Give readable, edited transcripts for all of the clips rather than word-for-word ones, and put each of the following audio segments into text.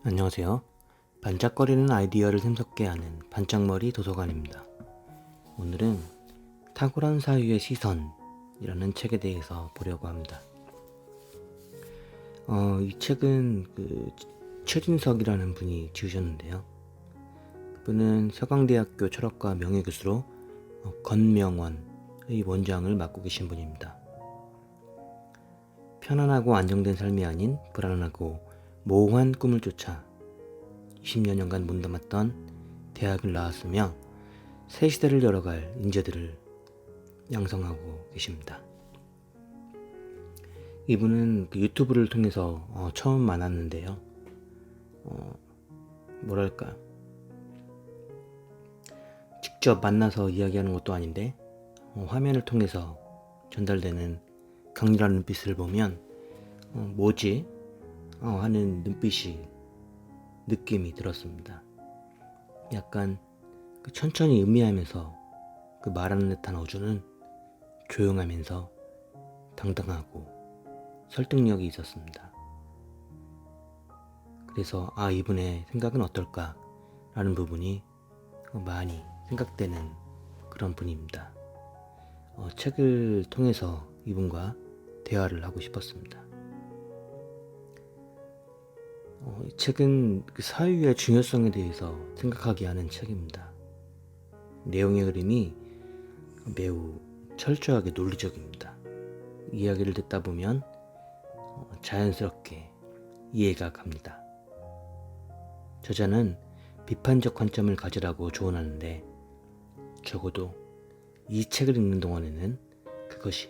안녕하세요. 반짝거리는 아이디어를 샘솟게 하는 반짝머리 도서관입니다. 오늘은 탁월한 사유의 시선이라는 책에 대해서 보려고 합니다. 이 책은 최진석이라는 분이 지으셨는데요. 그분은 서강대학교 철학과 명예교수로 건명원의 원장을 맡고 계신 분입니다. 편안하고 안정된 삶이 아닌 불안하고 모호한 꿈을 쫓아 20여 년간 몸담았던 대학을 나왔으며 새 시대를 열어갈 인재들을 양성하고 계십니다. 이분은 유튜브를 통해서 처음 만났는데요. 뭐랄까, 직접 만나서 이야기하는 것도 아닌데 화면을 통해서 전달되는 강렬한 눈빛을 보면 뭐지? 하는 느낌이 들었습니다. 약간 천천히 음미하면서 말하는 듯한 어조는 조용하면서 당당하고 설득력이 있었습니다. 그래서 이분의 생각은 어떨까 라는 부분이 많이 생각되는 그런 분입니다. 책을 통해서 이분과 대화를 하고 싶었습니다. 이 책은 사유의 중요성에 대해서 생각하게 하는 책입니다. 내용의 흐름이 매우 철저하게 논리적입니다. 이야기를 듣다 보면 자연스럽게 이해가 갑니다. 저자는 비판적 관점을 가지라고 조언하는데 적어도 이 책을 읽는 동안에는 그것이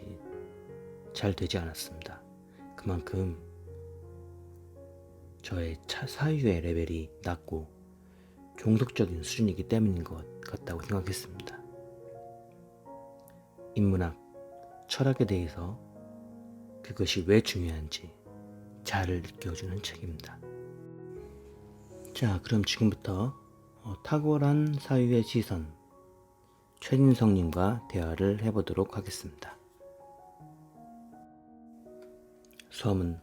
잘 되지 않았습니다. 그만큼 저의 사유의 레벨이 낮고 종속적인 수준이기 때문인 것 같다고 생각했습니다. 인문학, 철학에 대해서 그것이 왜 중요한지 잘 일깨워주는 책입니다. 자, 그럼 지금부터 탁월한 사유의 시선, 최진성님과 대화를 해보도록 하겠습니다. 서문.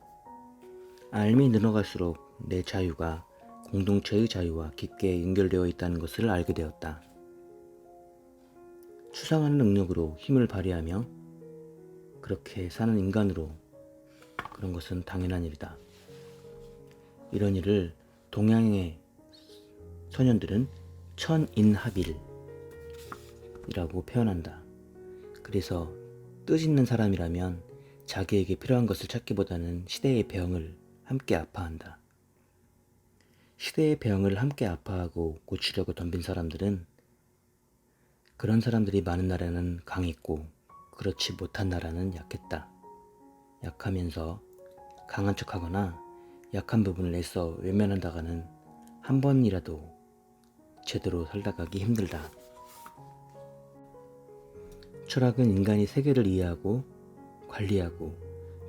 알미 늘어갈수록 내 자유가 공동체의 자유와 깊게 연결되어 있다는 것을 알게 되었다. 추상하는 능력으로 힘을 발휘하며 그렇게 사는 인간으로 그런 것은 당연한 일이다. 이런 일을 동양의 소년들은 천인합일이라고 표현한다. 그래서 뜻있는 사람이라면 자기에게 필요한 것을 찾기보다는 시대의 병을 함께 아파한다. 시대의 병을 함께 아파하고 고치려고 덤빈 사람들은 그런 사람들이 많은 나라는 강했고 그렇지 못한 나라는 약했다. 약하면서 강한 척하거나 약한 부분을 애써 외면한다가는 한 번이라도 제대로 살다가기 힘들다. 철학은 인간이 세계를 이해하고 관리하고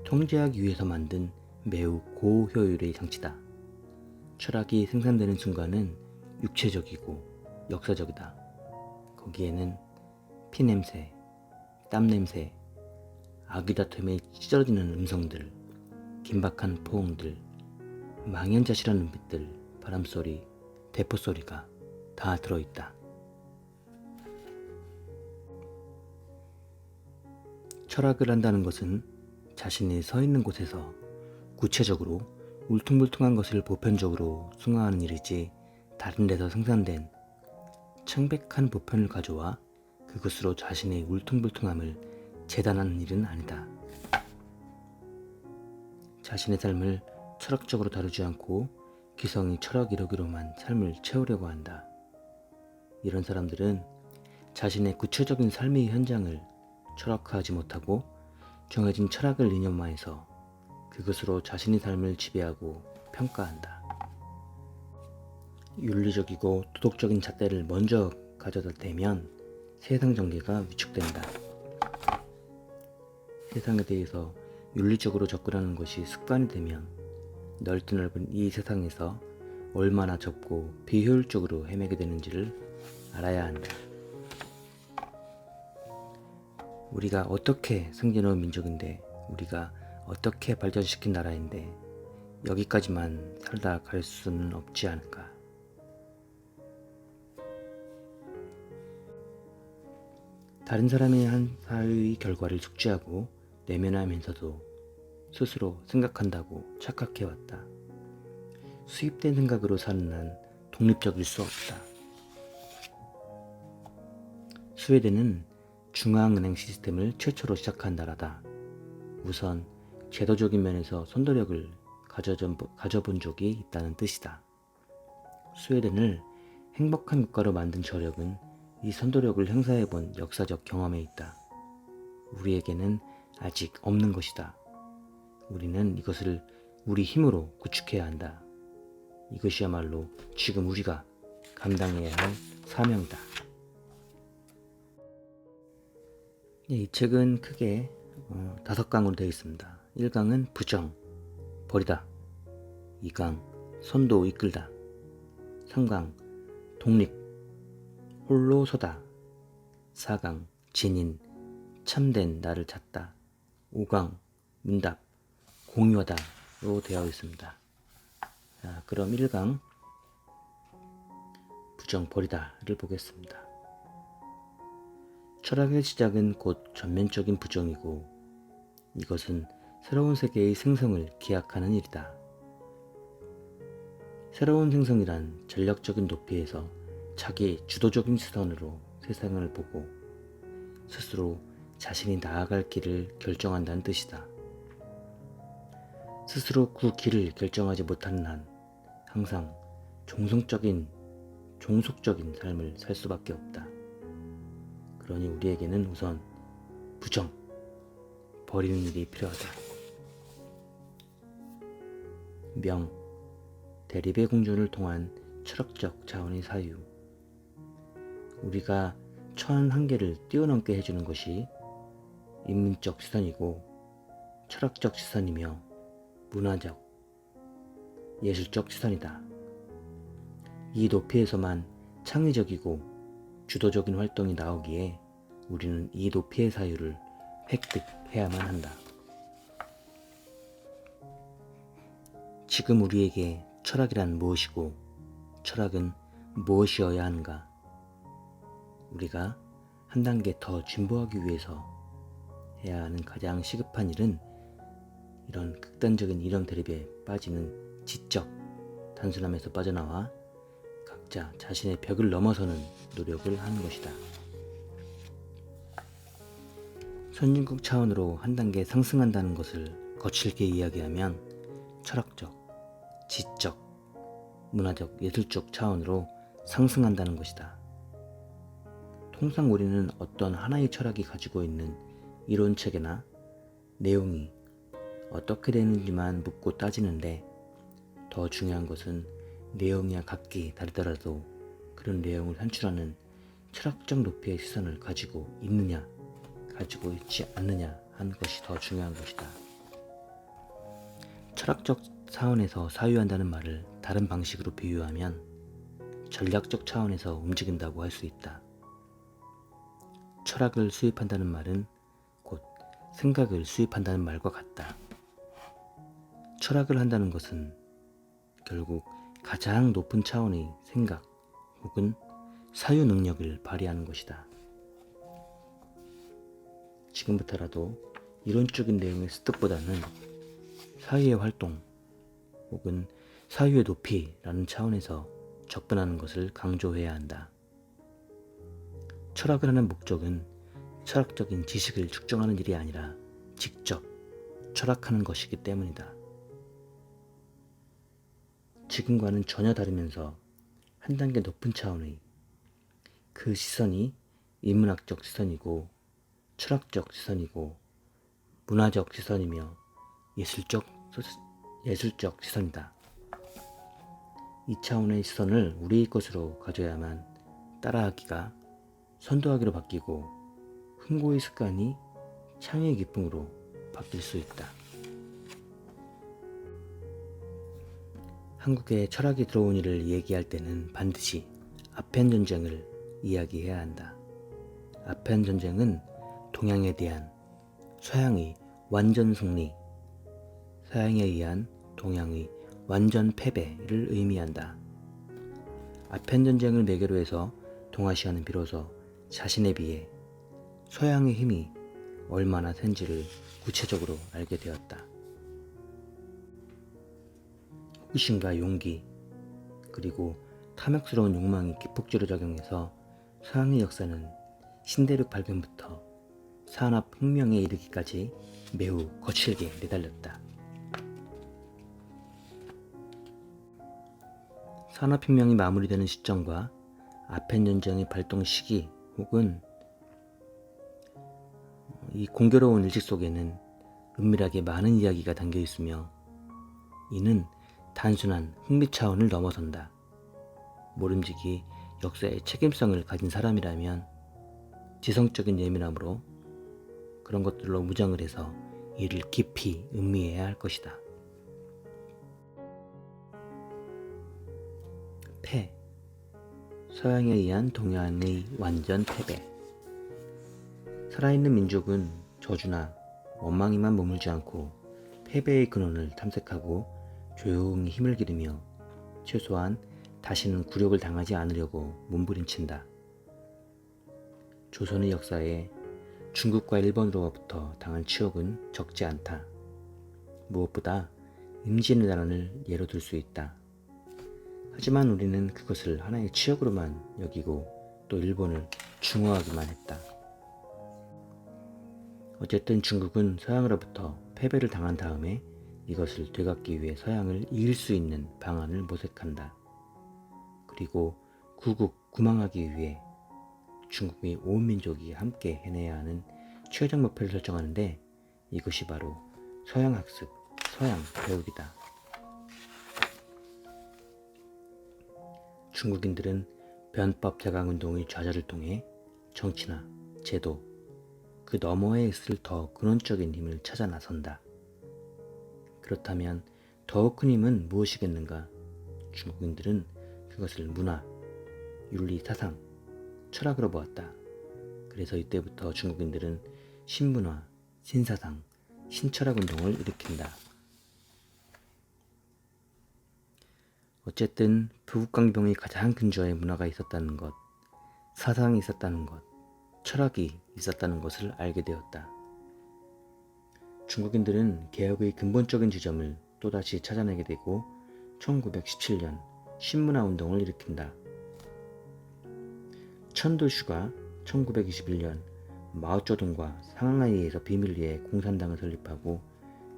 통제하기 위해서 만든 매우 고효율의 장치다. 철학이 생산되는 순간은 육체적이고 역사적이다. 거기에는 피냄새, 땀냄새, 아귀다툼에 찢어지는 음성들, 긴박한 포옹들, 망연자실한 눈빛들, 바람소리, 대포소리가 다 들어있다. 철학을 한다는 것은 자신이 서 있는 곳에서 구체적으로 울퉁불퉁한 것을 보편적으로 숭화하는 일이지 다른 데서 생산된 청백한 보편을 가져와 그것으로 자신의 울퉁불퉁함을 재단하는 일은 아니다. 자신의 삶을 철학적으로 다루지 않고 기성이 철학 이루기로만 삶을 채우려고 한다. 이런 사람들은 자신의 구체적인 삶의 현장을 철학화하지 못하고 정해진 철학을 이념화해서 그것으로 자신의 삶을 지배하고 평가한다. 윤리적이고 도덕적인 잣대를 먼저 가져다 대면 세상 전개가 위축된다. 세상에 대해서 윤리적으로 접근하는 것이 습관이 되면 넓은 이 세상에서 얼마나 좁고 비효율적으로 헤매게 되는지를 알아야 한다. 우리가 어떻게 생겨놓은 민족인데, 우리가 어떻게 발전시킨 나라인데 여기까지만 살다 갈 수는 없지 않을까. 다른 사람의 한 사유의 결과를 숙지하고 내면하면서도 스스로 생각한다고 착각해왔다. 수입된 생각으로 사는 난 독립적일 수 없다. 스웨덴은 중앙은행 시스템을 최초로 시작한 나라다. 우선 제도적인 면에서 선도력을 가져본 적이 있다는 뜻이다. 스웨덴을 행복한 국가로 만든 저력은 이 선도력을 행사해본 역사적 경험에 있다. 우리에게는 아직 없는 것이다. 우리는 이것을 우리 힘으로 구축해야 한다. 이것이야말로 지금 우리가 감당해야 할 사명이다. 이 책은 크게 5강으로 되어 있습니다. 1강은 부정, 버리다. 2강, 선도, 이끌다. 3강, 독립, 홀로 서다. 4강, 진인, 참된 나를 찾다. 5강, 문답, 공유하다로 되어 있습니다. 자, 그럼 1강, 부정, 버리다를 보겠습니다. 철학의 시작은 곧 전면적인 부정이고 이것은 새로운 세계의 생성을 기약하는 일이다. 새로운 생성이란 전략적인 높이에서 자기 주도적인 시선으로 세상을 보고 스스로 자신이 나아갈 길을 결정한다는 뜻이다. 스스로 그 길을 결정하지 못하는 한 항상 종속적인 삶을 살 수밖에 없다. 그러니 우리에게는 우선 부정, 버리는 일이 필요하다. 명, 대립의 공존을 통한 철학적 자원의 사유. 우리가 처한 한계를 뛰어넘게 해주는 것이 인문적 시선이고 철학적 시선이며 문화적, 예술적 시선이다. 이 높이에서만 창의적이고 주도적인 활동이 나오기에 우리는 이 높이의 사유를 획득해야만 한다. 지금 우리에게 철학이란 무엇이고 철학은 무엇이어야 하는가? 우리가 한 단계 더 진보하기 위해서 해야 하는 가장 시급한 일은 이런 극단적인 이념 대립에 빠지는 지적 단순함에서 빠져나와 각자 자신의 벽을 넘어서는 노력을 하는 것이다. 선진국 차원으로 한 단계 상승한다는 것을 거칠게 이야기하면 철학적, 지적, 문화적, 예술적 차원으로 상승한다는 것이다. 통상 우리는 어떤 하나의 철학이 가지고 있는 이론체계나 내용이 어떻게 되는지만 묻고 따지는데 더 중요한 것은 내용이야 각기 다르더라도 그런 내용을 산출하는 철학적 높이의 시선을 가지고 있느냐, 가지고 있지 않느냐 하는 것이 더 중요한 것이다. 철학적 차원에서 사유한다는 말을 다른 방식으로 비유하면 전략적 차원에서 움직인다고 할 수 있다. 철학을 수입한다는 말은 곧 생각을 수입한다는 말과 같다. 철학을 한다는 것은 결국 가장 높은 차원의 생각 혹은 사유 능력을 발휘하는 것이다. 지금부터라도 이론적인 내용의 습득보다는 사유의 활동 혹은 사유의 높이라는 차원에서 접근하는 것을 강조해야 한다. 철학을 하는 목적은 철학적인 지식을 축적하는 일이 아니라 직접 철학하는 것이기 때문이다. 지금과는 전혀 다르면서 한 단계 높은 차원의 그 시선이 인문학적 시선이고 철학적 시선이고 문화적 시선이며 예술적 시선이다. 이 차원의 시선을 우리의 것으로 가져야만 따라하기가 선도하기로 바뀌고 흥고의 습관이 창의의 기쁨으로 바뀔 수 있다. 한국에 철학이 들어온 일을 얘기할 때는 반드시 아편 전쟁을 이야기해야 한다. 아편 전쟁은 동양에 대한 서양의 완전 승리, 서양에 의한 동양의 완전 패배를 의미한다. 아편 전쟁을 매개로 해서 동아시아는 비로소 자신에 비해 서양의 힘이 얼마나 센지를 구체적으로 알게 되었다. 호기심과 용기, 그리고 탐욕스러운 욕망이 기폭제로 작용해서 서양의 역사는 신대륙 발견부터 산업혁명에 이르기까지 매우 거칠게 내달렸다. 산업혁명이 마무리되는 시점과 아펜 전쟁의 발동 시기 혹은 이 공교로운 일식 속에는 은밀하게 많은 이야기가 담겨 있으며 이는 단순한 흥미 차원을 넘어선다. 모름지기 역사의 책임성을 가진 사람이라면 지성적인 예민함으로 그런 것들로 무장을 해서 이를 깊이 음미해야 할 것이다. 패, 서양에 의한 동양의 완전 패배. 살아있는 민족은 저주나 원망에만 머물지 않고 패배의 근원을 탐색하고 조용히 힘을 기르며 최소한 다시는 굴욕을 당하지 않으려고 몸부림친다. 조선의 역사에 중국과 일본으로부터 당한 치욕은 적지 않다. 무엇보다 임진왜란을 예로 들 수 있다. 하지만 우리는 그것을 하나의 치욕으로만 여기고 또 일본을 중화하기만 했다. 어쨌든 중국은 서양으로부터 패배를 당한 다음에 이것을 되갚기 위해 서양을 이길 수 있는 방안을 모색한다. 그리고 구국 구망하기 위해 중국의 온 민족이 함께 해내야 하는 최종 목표를 설정하는데 이것이 바로 서양 학습, 서양 배우기다. 중국인들은 변법 제강운동의 좌절을 통해 정치나 제도, 그 너머에 있을 더 근원적인 힘을 찾아 나선다. 그렇다면 더 큰 힘은 무엇이겠는가? 중국인들은 그것을 문화, 윤리, 사상, 철학으로 보았다. 그래서 이때부터 중국인들은 신문화, 신사상, 신철학 운동을 일으킨다. 어쨌든 부국강병의 가장 근저에 문화가 있었다는 것, 사상이 있었다는 것, 철학이 있었다는 것을 알게 되었다. 중국인들은 개혁의 근본적인 지점을 또다시 찾아내게 되고 1917년 신문화 운동을 일으킨다. 천도슈가 1921년 마오쩌둥과 상하이에서 비밀리에 공산당을 설립하고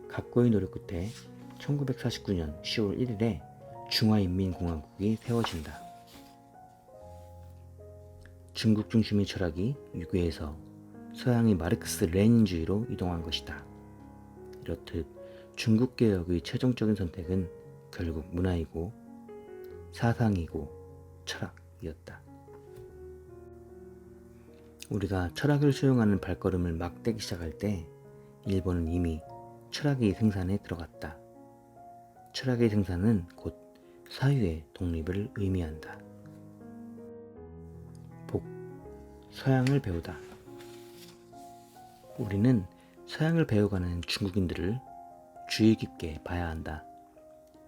각고의 노력 끝에 1949년 10월 1일에 중화인민공화국이 세워진다. 중국 중심의 철학이 유교에서 서양의 마르크스 레닌주의로 이동한 것이다. 이렇듯 중국 개혁의 최종적인 선택은 결국 문화이고 사상이고 철학이었다. 우리가 철학을 수용하는 발걸음을 막 떼기 시작할 때 일본은 이미 철학의 생산에 들어갔다. 철학의 생산은 곧 사유의 독립을 의미한다. 복, 서양을 배우다. 우리는 서양을 배워가는 중국인들을 주의 깊게 봐야 한다.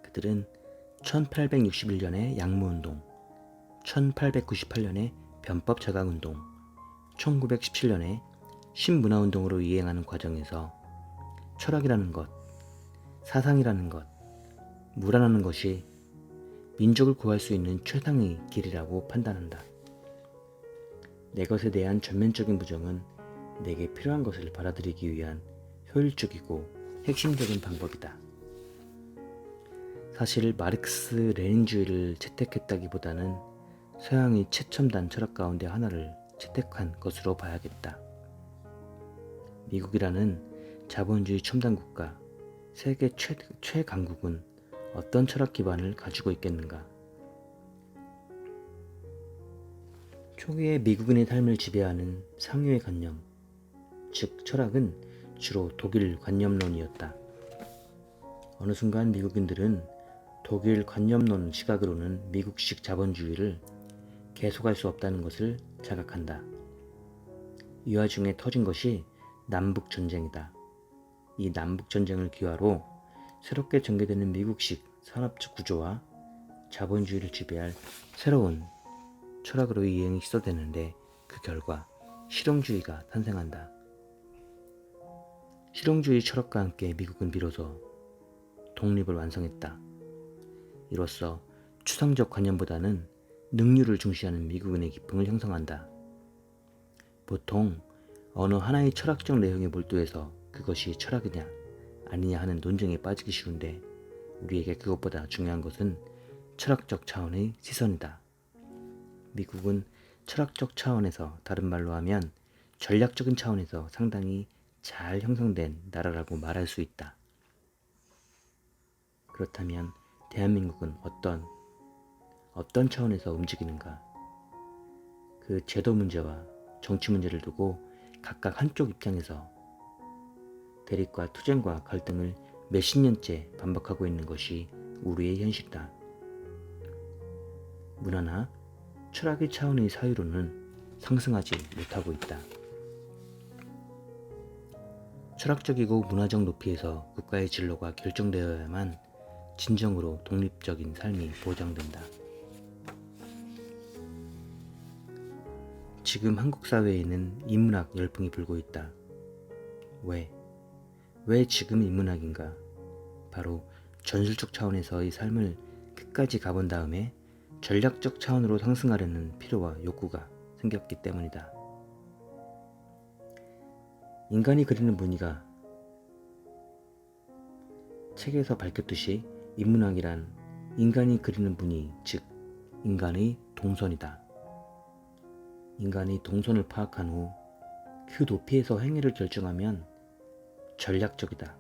그들은 1861년의 양무운동, 1898년의 변법 제강운동, 1917년에 신문화운동으로 이행하는 과정에서 철학이라는 것, 사상이라는 것, 무라는 것이 민족을 구할 수 있는 최상의 길이라고 판단한다. 내 것에 대한 전면적인 부정은 내게 필요한 것을 받아들이기 위한 효율적이고 핵심적인 방법이다. 사실 마르크스 레닌주의를 채택했다기보다는 서양의 최첨단 철학 가운데 하나를 채택한 것으로 봐야겠다. 미국이라는 자본주의 첨단국가, 세계 최강국은 어떤 철학 기반을 가지고 있겠는가? 초기에 미국인의 삶을 지배하는 상류의 관념, 즉 철학은 주로 독일 관념론이었다. 어느 순간 미국인들은 독일 관념론 시각으로는 미국식 자본주의를 계속할 수 없다는 것을 자각한다. 이 와중에 터진 것이 남북전쟁이다. 이 남북전쟁을 기화로 새롭게 전개되는 미국식 산업적 구조와 자본주의를 지배할 새로운 철학으로 이행이 시도되는데 그 결과 실용주의가 탄생한다. 실용주의 철학과 함께 미국은 비로소 독립을 완성했다. 이로써 추상적 관념보다는 능률을 중시하는 미국인의 기풍을 형성한다. 보통 어느 하나의 철학적 내용에 몰두해서 그것이 철학이냐 아니냐 하는 논쟁에 빠지기 쉬운데 우리에게 그것보다 중요한 것은 철학적 차원의 시선이다. 미국은 철학적 차원에서, 다른 말로 하면 전략적인 차원에서 상당히 잘 형성된 나라라고 말할 수 있다. 그렇다면 대한민국은 어떤 차원에서 움직이는가? 그 제도 문제와 정치 문제를 두고 각각 한쪽 입장에서 대립과 투쟁과 갈등을 몇십 년째 반복하고 있는 것이 우리의 현실이다. 문화나 철학의 차원의 사유로는 상승하지 못하고 있다. 철학적이고 문화적 높이에서 국가의 진로가 결정되어야만 진정으로 독립적인 삶이 보장된다. 지금 한국 사회에는 인문학 열풍이 불고 있다. 왜 지금 인문학인가? 바로 전술적 차원에서의 삶을 끝까지 가본 다음에 전략적 차원으로 상승하려는 필요와 욕구가 생겼기 때문이다. 인간이 그리는 무늬가 책에서 밝혔듯이 인문학이란 인간이 그리는 무늬, 즉 인간의 동선이다. 인간의 동선을 파악한 후 그 높이에서 행위를 결정하면 전략적이다.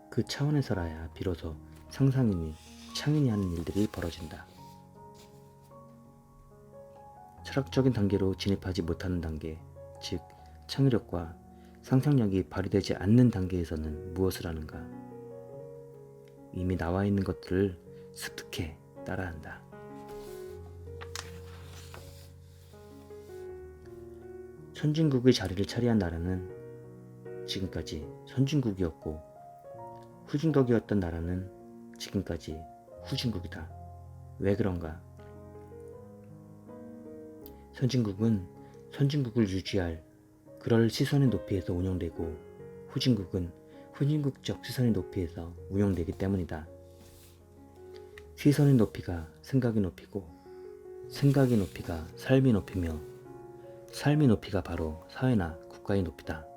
그 차원에서라야 비로소 상상인이 창인이 하는 일들이 벌어진다. 철학적인 단계로 진입하지 못하는 단계, 즉 창의력과 상상력이 발휘되지 않는 단계에서는 무엇을 하는가? 이미 나와 있는 것들을 습득해 따라한다. 선진국의 자리를 차지한 나라는 지금까지 선진국이었고 후진국이었던 나라는 지금까지 후진국이다. 왜 그런가? 선진국은 선진국을 유지할 그럴 시선의 높이에서 운영되고 후진국은 후진국적 시선의 높이에서 운영되기 때문이다. 시선의 높이가 생각의 높이고 생각의 높이가 삶의 높이며 삶의 높이가 바로 사회나 국가의 높이다.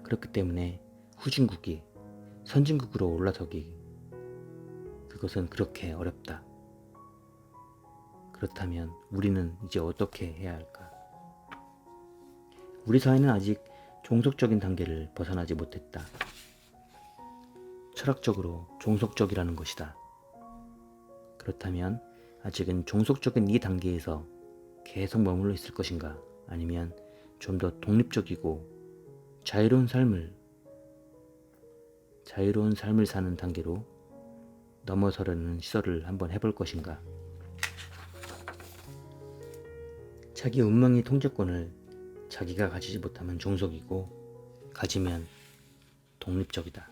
그렇기 때문에 후진국이 선진국으로 올라서기 그것은 그렇게 어렵다. 그렇다면 우리는 이제 어떻게 해야 할까? 우리 사회는 아직 종속적인 단계를 벗어나지 못했다. 철학적으로 종속적이라는 것이다. 그렇다면 아직은 종속적인 이 단계에서 계속 머물러 있을 것인가? 아니면 좀 더 독립적이고 자유로운 삶을 사는 단계로 넘어서려는 시도를 한번 해볼 것인가? 자기 운명의 통제권을 자기가 가지지 못하면 종속이고 가지면 독립적이다.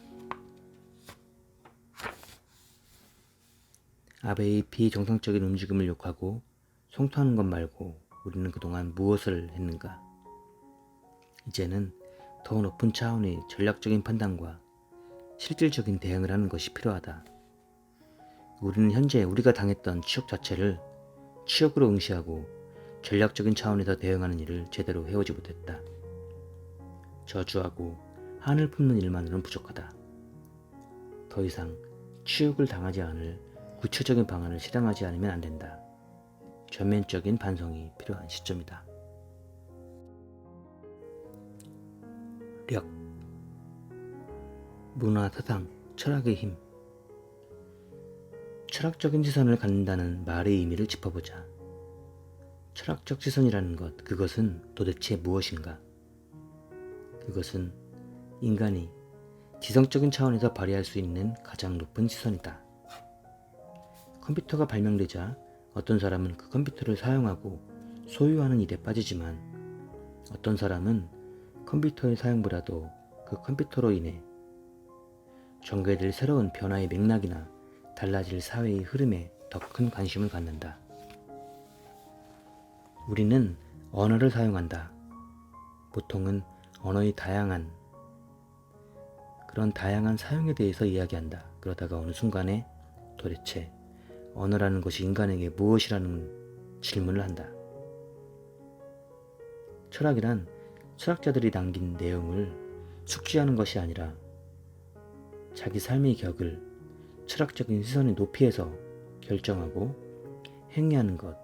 아베의 비정상적인 움직임을 욕하고 송토하는 것 말고 우리는 그동안 무엇을 했는가? 이제는 더 높은 차원의 전략적인 판단과 실질적인 대응을 하는 것이 필요하다. 우리는 현재 우리가 당했던 치욕 자체를 치욕으로 응시하고 전략적인 차원에서 대응하는 일을 제대로 해오지 못했다. 저주하고 한을 품는 일만으로는 부족하다. 더 이상 치욕을 당하지 않을 구체적인 방안을 실행하지 않으면 안 된다. 전면적인 반성이 필요한 시점이다. 력, 문화, 사상, 철학의 힘. 철학적인 시선을 갖는다는 말의 의미를 짚어보자. 철학적 시선이라는 것, 그것은 도대체 무엇인가? 그것은 인간이 지성적인 차원에서 발휘할 수 있는 가장 높은 시선이다. 컴퓨터가 발명되자 어떤 사람은 그 컴퓨터를 사용하고 소유하는 일에 빠지지만 어떤 사람은 컴퓨터의 사용보다도 그 컴퓨터로 인해 전개될 새로운 변화의 맥락이나 달라질 사회의 흐름에 더 큰 관심을 갖는다. 우리는 언어를 사용한다. 보통은 언어의 그런 다양한 사용에 대해서 이야기한다. 그러다가 어느 순간에 도대체 언어라는 것이 인간에게 무엇이라는 질문을 한다. 철학이란 철학자들이 남긴 내용을 숙지하는 것이 아니라 자기 삶의 격을 철학적인 시선의 높이에서 결정하고 행위하는 것,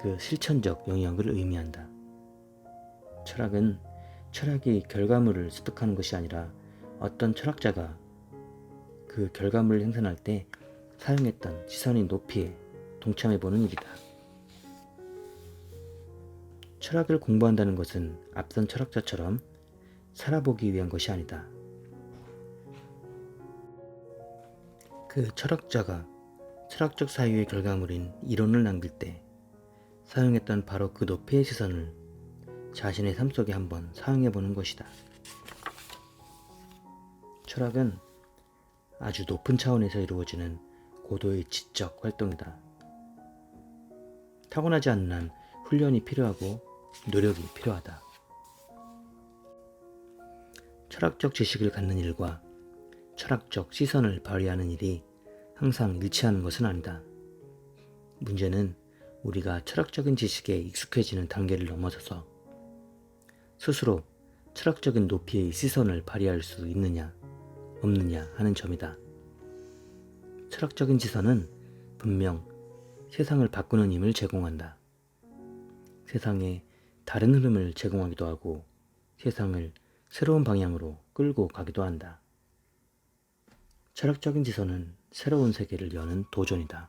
그 실천적 영역을 의미한다. 철학은 철학의 결과물을 습득하는 것이 아니라 어떤 철학자가 그 결과물을 생산할 때 사용했던 시선의 높이에 동참해보는 일이다. 철학을 공부한다는 것은 앞선 철학자처럼 살아보기 위한 것이 아니다. 그 철학자가 철학적 사유의 결과물인 이론을 남길 때 사용했던 바로 그 높이의 시선을 자신의 삶 속에 한번 사용해보는 것이다. 철학은 아주 높은 차원에서 이루어지는 고도의 지적 활동이다. 타고나지 않는 한 훈련이 필요하고 노력이 필요하다. 철학적 지식을 갖는 일과 철학적 시선을 발휘하는 일이 항상 일치하는 것은 아니다. 문제는 우리가 철학적인 지식에 익숙해지는 단계를 넘어서서 스스로 철학적인 높이의 시선을 발휘할 수 있느냐 없느냐 하는 점이다. 철학적인 지선은 분명 세상을 바꾸는 힘을 제공한다. 세상에 다른 흐름을 제공하기도 하고 세상을 새로운 방향으로 끌고 가기도 한다. 철학적인 지선은 새로운 세계를 여는 도전이다.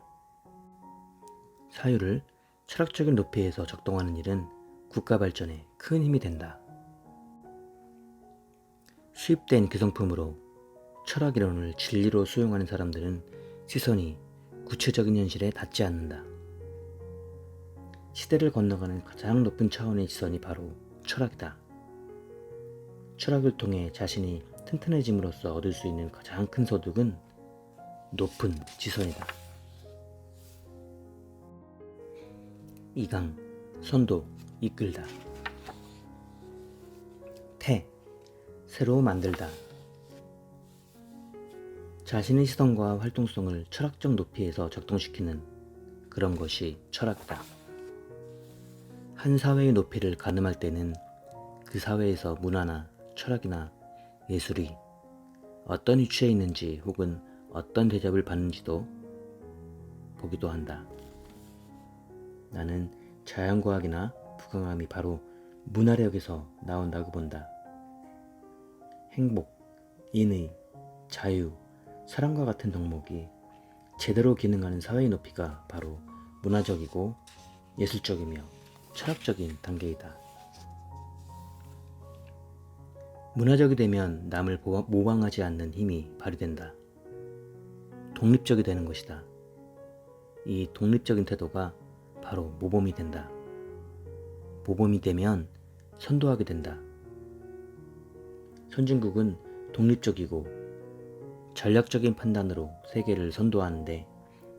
사유를 철학적인 높이에서 적동하는 일은 국가 발전에 큰 힘이 된다. 수입된 기성품으로 철학이론을 진리로 수용하는 사람들은 시선이 구체적인 현실에 닿지 않는다. 시대를 건너가는 가장 높은 차원의 시선이 바로 철학이다. 철학을 통해 자신이 튼튼해짐으로써 얻을 수 있는 가장 큰 소득은 높은 지선이다. 이강, 선도, 이끌다. 태, 새로 만들다. 자신의 시선과 활동성을 철학적 높이에서 적동시키는 그런 것이 철학이다. 한 사회의 높이를 가늠할 때는 그 사회에서 문화나 철학이나 예술이 어떤 위치에 있는지 혹은 어떤 대접을 받는지도 보기도 한다. 나는 자연과학이나 부강함이 바로 문화력에서 나온다고 본다. 행복, 인의, 자유, 사랑과 같은 덕목이 제대로 기능하는 사회의 높이가 바로 문화적이고 예술적이며 철학적인 단계이다. 문화적이 되면 남을 모방하지 않는 힘이 발휘된다. 독립적이 되는 것이다. 이 독립적인 태도가 바로 모범이 된다. 모범이 되면 선도하게 된다. 선진국은 독립적이고 전략적인 판단으로 세계를 선도하는데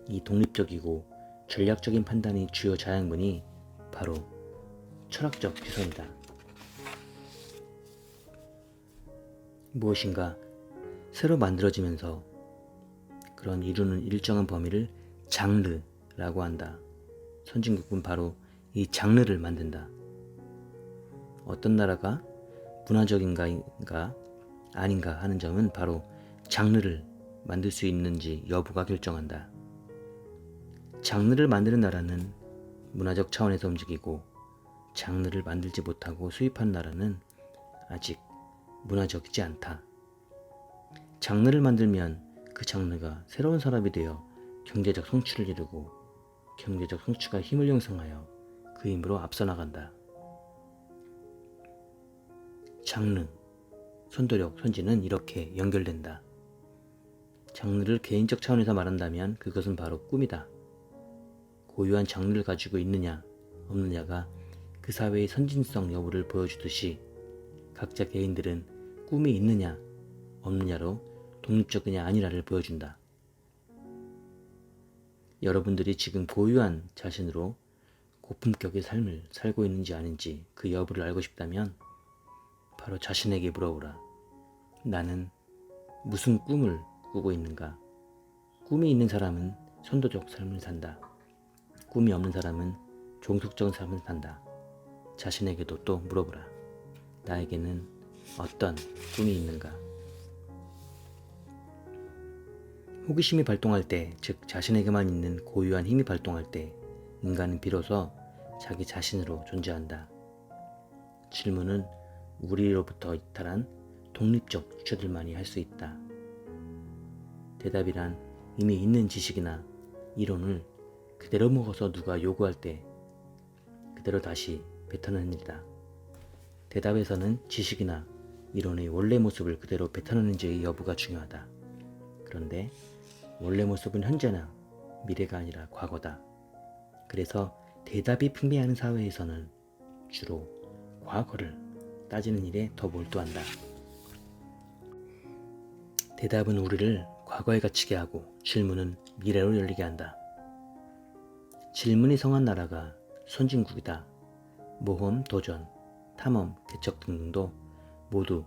이 독립적이고 전략적인 판단의 주요 자양분이 바로 철학적 지선이다. 무엇인가 새로 만들어지면서 그런 이루는 일정한 범위를 장르라고 한다. 선진국은 바로 이 장르를 만든다. 어떤 나라가 문화적인가 아닌가 하는 점은 바로 장르를 만들 수 있는지 여부가 결정한다. 장르를 만드는 나라는 문화적 차원에서 움직이고 장르를 만들지 못하고 수입한 나라는 아직 문화적이지 않다. 장르를 만들면 그 장르가 새로운 산업이 되어 경제적 성취를 이루고 경제적 성취가 힘을 형성하여 그 힘으로 앞서 나간다. 장르, 선도력, 선진은 이렇게 연결된다. 장르를 개인적 차원에서 말한다면 그것은 바로 꿈이다. 고유한 장르를 가지고 있느냐 없느냐가 그 사회의 선진성 여부를 보여주듯이 각자 개인들은 꿈이 있느냐 없느냐로 독립적이냐 아니라를 보여준다. 여러분들이 지금 고유한 자신으로 고품격의 삶을 살고 있는지 아닌지 그 여부를 알고 싶다면 바로 자신에게 물어보라. 나는 무슨 꿈을 꾸고 있는가? 꿈이 있는 사람은 선도적 삶을 산다. 꿈이 없는 사람은 종속적인 삶을 산다. 자신에게도 또 물어보라. 나에게는 어떤 꿈이 있는가? 호기심이 발동할 때, 즉 자신에게만 있는 고유한 힘이 발동할 때 인간은 비로소 자기 자신으로 존재한다. 질문은 우리로부터 이탈한 독립적 주체들만이 할 수 있다. 대답이란 이미 있는 지식이나 이론을 그대로 먹어서 누가 요구할 때 그대로 다시 뱉어내는 일이다. 대답에서는 지식이나 이론의 원래 모습을 그대로 뱉어내는지의 여부가 중요하다. 그런데 원래 모습은 현재나 미래가 아니라 과거다. 그래서 대답이 풍미하는 사회에서는 주로 과거를 따지는 일에 더 몰두한다. 대답은 우리를 과거에 갇히게 하고 질문은 미래로 열리게 한다. 질문이 성한 나라가 선진국이다. 모험, 도전, 탐험, 개척 등등도 모두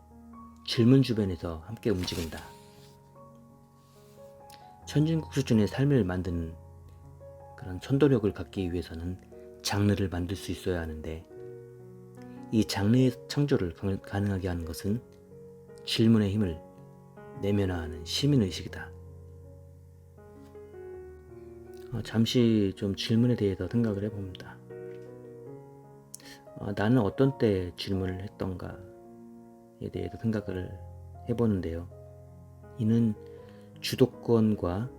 질문 주변에서 함께 움직인다. 선진국 수준의 삶을 만드는 그런 선도력을 갖기 위해서는 장르를 만들 수 있어야 하는데 이 장르의 창조를 가능하게 하는 것은 질문의 힘을 내면화하는 시민의식이다. 잠시 좀 질문에 대해서 생각을 해봅니다. 나는 어떤 때 질문을 했던가에 대해서 생각을 해보는데요. 이는 주도권과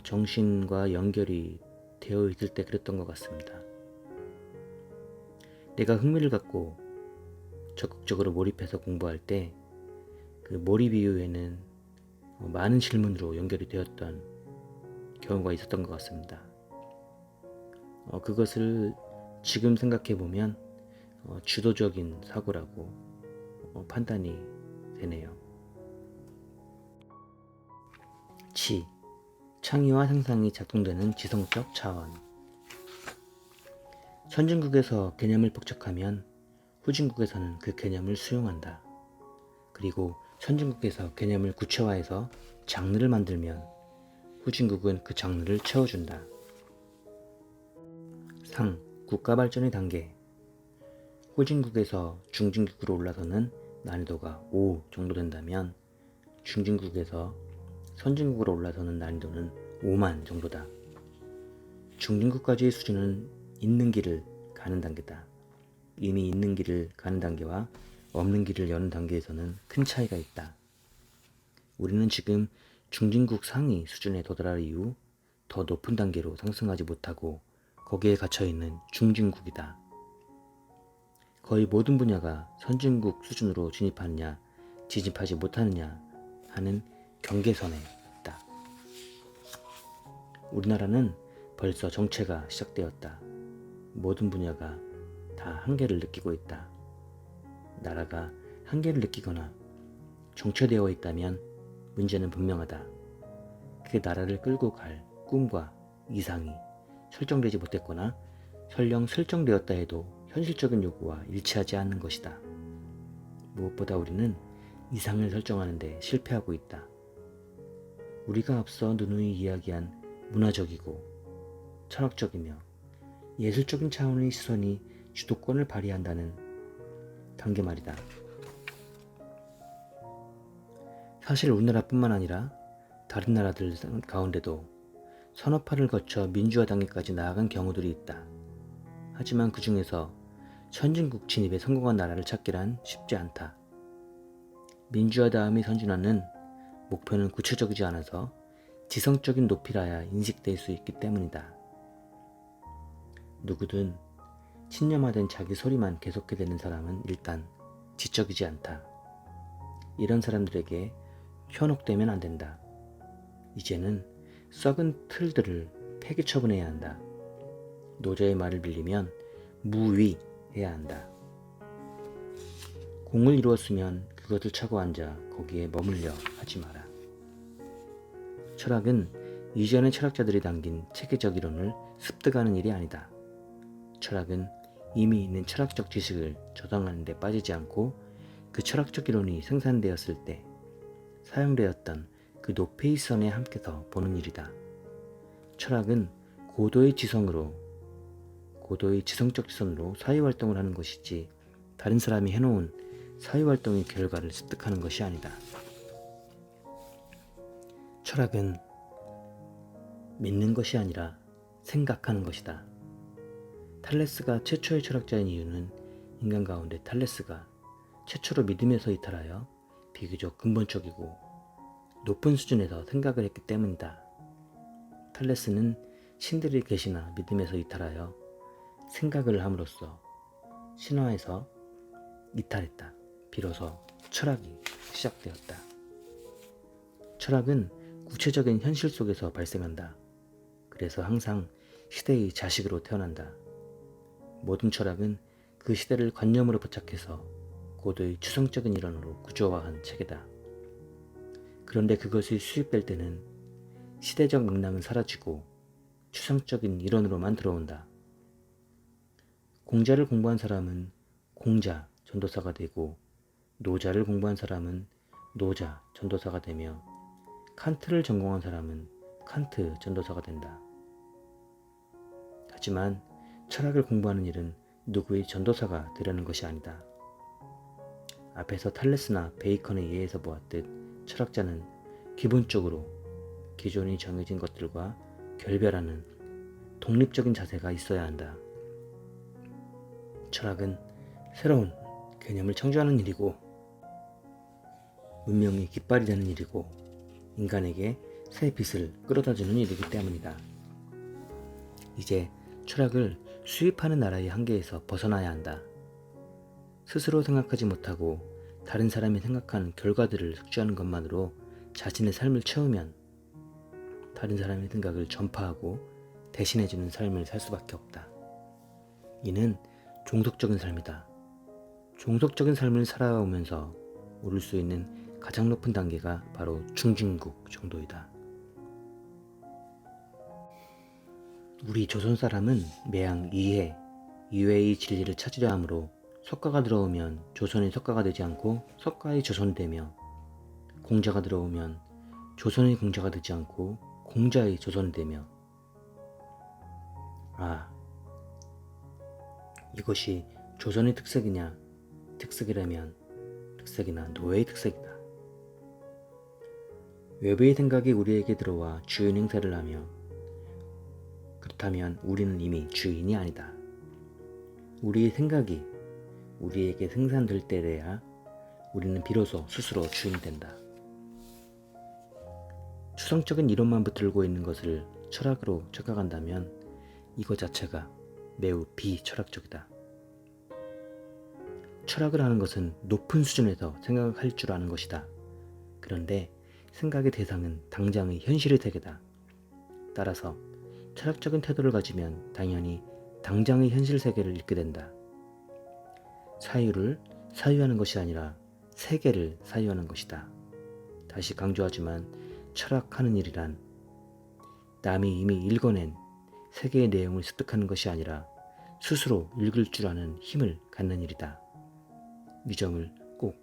정신과 연결이 되어 있을 때 그랬던 것 같습니다. 내가 흥미를 갖고 적극적으로 몰입해서 공부할 때 그 몰입 이후에는 많은 질문으로 연결이 되었던 경우가 있었던 것 같습니다. 그것을 지금 생각해보면 주도적인 사고라고 판단이 되네요. 창의와 상상이 작동되는 지성적 차원. 선진국에서 개념을 포착하면 후진국에서는 그 개념을 수용한다. 그리고 선진국에서 개념을 구체화해서 장르를 만들면 후진국은 그 장르를 채워준다. 국가 발전의 단계. 후진국에서 중진국으로 올라서는 난이도가 5 정도 된다면 중진국에서 선진국으로 올라서는 난이도는 5만 정도다. 중진국까지의 수준은 있는 길을 가는 단계다. 이미 있는 길을 가는 단계와 없는 길을 여는 단계에서는 큰 차이가 있다. 우리는 지금 중진국 상위 수준에 도달할 이후 더 높은 단계로 상승하지 못하고 거기에 갇혀있는 중진국이다. 거의 모든 분야가 선진국 수준으로 진입하느냐 진입하지 못하느냐 하는 경계선에 있다. 우리나라는 벌써 정체가 시작되었다. 모든 분야가 다 한계를 느끼고 있다. 나라가 한계를 느끼거나 정체되어 있다면 문제는 분명하다. 그 나라를 끌고 갈 꿈과 이상이 설정되지 못했거나 설령 설정되었다 해도 현실적인 요구와 일치하지 않는 것이다. 무엇보다 우리는 이상을 설정하는 데 실패하고 있다. 우리가 앞서 누누이 이야기한 문화적이고 철학적이며 예술적인 차원의 시선이 주도권을 발휘한다는 단계 말이다. 사실 우리나라뿐만 아니라 다른 나라들 가운데도 산업화를 거쳐 민주화 단계까지 나아간 경우들이 있다. 하지만 그 중에서 선진국 진입에 성공한 나라를 찾기란 쉽지 않다. 민주화 다음의 선진화는 목표는 구체적이지 않아서 지성적인 높이라야 인식될 수 있기 때문이다. 누구든 신념화된 자기 소리만 계속해대는 사람은 일단 지적이지 않다. 이런 사람들에게 현혹되면 안 된다. 이제는 썩은 틀들을 폐기 처분해야 한다. 노자의 말을 빌리면 무위해야 한다. 공을 이루었으면 그것을 차고 앉아 거기에 머물려 하지 마라. 철학은 이전의 철학자들이 남긴 체계적 이론을 습득하는 일이 아니다. 철학은 이미 있는 철학적 지식을 저장하는 데 빠지지 않고 그 철학적 이론이 생산되었을 때 사용되었던 그 노페이선에 함께서 보는 일이다. 철학은 고도의 지성적 지선으로 사회활동을 하는 것이지 다른 사람이 해놓은 사회활동의 결과를 습득하는 것이 아니다. 철학은 믿는 것이 아니라 생각하는 것이다. 탈레스가 최초의 철학자인 이유는 인간 가운데 탈레스가 최초로 믿음에서 이탈하여 비교적 근본적이고 높은 수준에서 생각을 했기 때문이다. 탈레스는 신들의 계시나 믿음에서 이탈하여 생각을 함으로써 신화에서 이탈했다. 비로소 철학이 시작되었다. 철학은 구체적인 현실 속에서 발생한다. 그래서 항상 시대의 자식으로 태어난다. 모든 철학은 그 시대를 관념으로 포착해서 고도의 추상적인 이론으로 구조화한 체계다. 그런데 그것이 수립될 때는 시대적 맥락은 사라지고 추상적인 이론으로만 들어온다. 공자를 공부한 사람은 공자 전도사가 되고 노자를 공부한 사람은 노자 전도사가 되며 칸트를 전공한 사람은 칸트 전도사가 된다. 하지만 철학을 공부하는 일은 누구의 전도사가 되려는 것이 아니다. 앞에서 탈레스나 베이컨에 의해서 보았듯 철학자는 기본적으로 기존이 정해진 것들과 결별하는 독립적인 자세가 있어야 한다. 철학은 새로운 개념을 창조하는 일이고 문명의 깃발이 되는 일이고 인간에게 새 빛을 끌어다주는 일이기 때문이다. 이제 철학을 수입하는 나라의 한계에서 벗어나야 한다. 스스로 생각하지 못하고 다른 사람이 생각하는 결과들을 숙지하는 것만으로 자신의 삶을 채우면 다른 사람의 생각을 전파하고 대신해주는 삶을 살 수밖에 없다. 이는 종속적인 삶이다. 종속적인 삶을 살아오면서 오를 수 있는 가장 높은 단계가 바로 중진국 정도이다. 우리 조선 사람은 매양 이회의 진리를 찾으려 하므로 석가가 들어오면 조선이 석가가 되지 않고 석가의 조선이 되며 공자가 들어오면 조선의 공자가 되지 않고 공자의 조선이 되며 이것이 조선의 특색이라면 특색이나 노예의 특색이다. 외부의 생각이 우리에게 들어와 주인 행세를 하며 그렇다면 우리는 이미 주인이 아니다. 우리의 생각이 우리에게 생산될 때래야 우리는 비로소 스스로 주인이 된다. 추상적인 이론만 붙들고 있는 것을 철학으로 착각한다면 이것 자체가 매우 비철학적이다. 철학을 하는 것은 높은 수준에서 생각할 줄 아는 것이다. 그런데 생각의 대상은 당장의 현실의 세계다. 따라서 철학적인 태도를 가지면 당연히 당장의 현실 세계를 읽게 된다. 사유를 사유하는 것이 아니라 세계를 사유하는 것이다. 다시 강조하지만 철학하는 일이란 남이 이미 읽어낸 세계의 내용을 습득하는 것이 아니라 스스로 읽을 줄 아는 힘을 갖는 일이다. 이 점을 꼭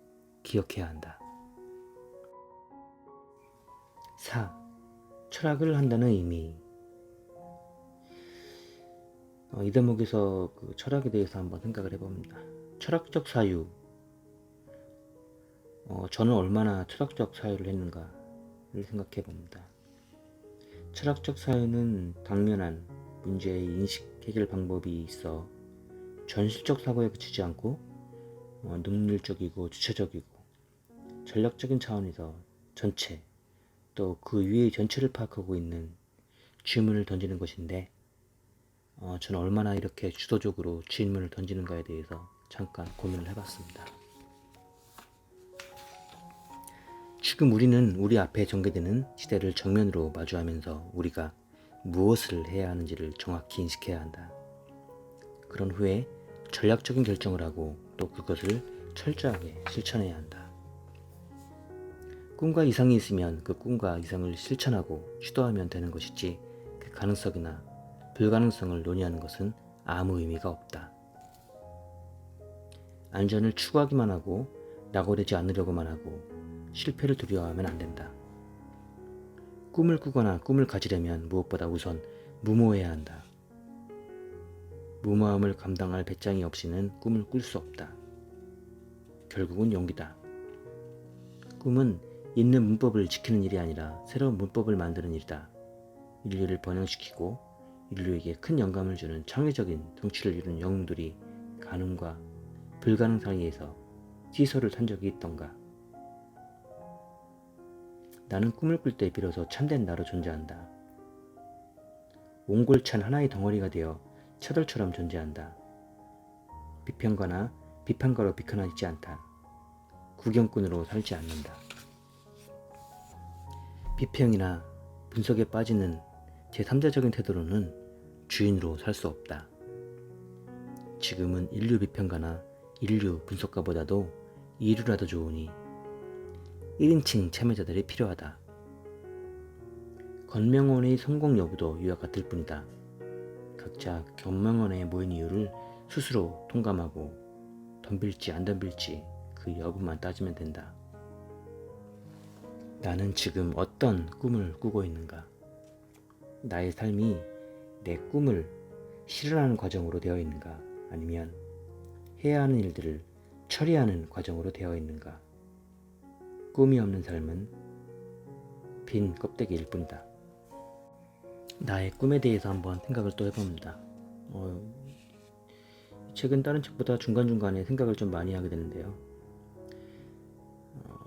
기억해야 한다. 4. 철학을 한다는 의미. 이 대목에서 철학에 대해서 한번 생각을 해봅니다. 철학적 사유. 저는 얼마나 철학적 사유를 했는가를 생각해 봅니다. 철학적 사유는 당면한 문제의 인식 해결 방법이 있어 전술적 사고에 그치지 않고 능률적이고 주체적이고 전략적인 차원에서 전체 또 그 위의 전체를 파악하고 있는 질문을 던지는 것인데 저는 얼마나 이렇게 주도적으로 질문을 던지는가에 대해서 잠깐 고민을 해봤습니다. 지금 우리는 우리 앞에 전개되는 시대를 정면으로 마주하면서 우리가 무엇을 해야 하는지를 정확히 인식해야 한다. 그런 후에 전략적인 결정을 하고 또 그것을 철저하게 실천해야 한다. 꿈과 이상이 있으면 그 꿈과 이상을 실천하고 시도하면 되는 것이지 그 가능성이나 불가능성을 논의하는 것은 아무 의미가 없다. 안전을 추구하기만 하고 낙오되지 않으려고만 하고 실패를 두려워하면 안 된다. 꿈을 꾸거나 꿈을 가지려면 무엇보다 우선 무모해야 한다. 무모함을 감당할 배짱이 없이는 꿈을 꿀 수 없다. 결국은 용기다. 꿈은 있는 문법을 지키는 일이 아니라 새로운 문법을 만드는 일이다. 인류를 번영시키고 인류에게 큰 영감을 주는 창의적인 성취를 이룬 영웅들이 가능과 불가능 사이에서 시소를 탄 적이 있던가. 나는 꿈을 꿀 때 비로소 참된 나로 존재한다. 옹골찬 하나의 덩어리가 되어 차돌처럼 존재한다. 비평가나 비판가로 비켜나있지 않다. 구경꾼으로 살지 않는다. 비평이나 분석에 빠지는 제3자적인 태도로는 주인으로 살 수 없다. 지금은 인류 비평가나 인류 분석가보다도 이류라도 좋으니 1인칭 참여자들이 필요하다. 건명원의 성공 여부도 이와 같을 뿐이다. 각자 건명원에 모인 이유를 스스로 통감하고 덤빌지 안 덤빌지 그 여부만 따지면 된다. 나는 지금 어떤 꿈을 꾸고 있는가? 나의 삶이 내 꿈을 실현하는 과정으로 되어 있는가? 아니면 해야 하는 일들을 처리하는 과정으로 되어 있는가? 꿈이 없는 삶은 빈 껍데기일 뿐이다. 나의 꿈에 대해서 한번 생각을 또 해봅니다. 책은 다른 책보다 중간중간에 생각을 좀 많이 하게 되는데요.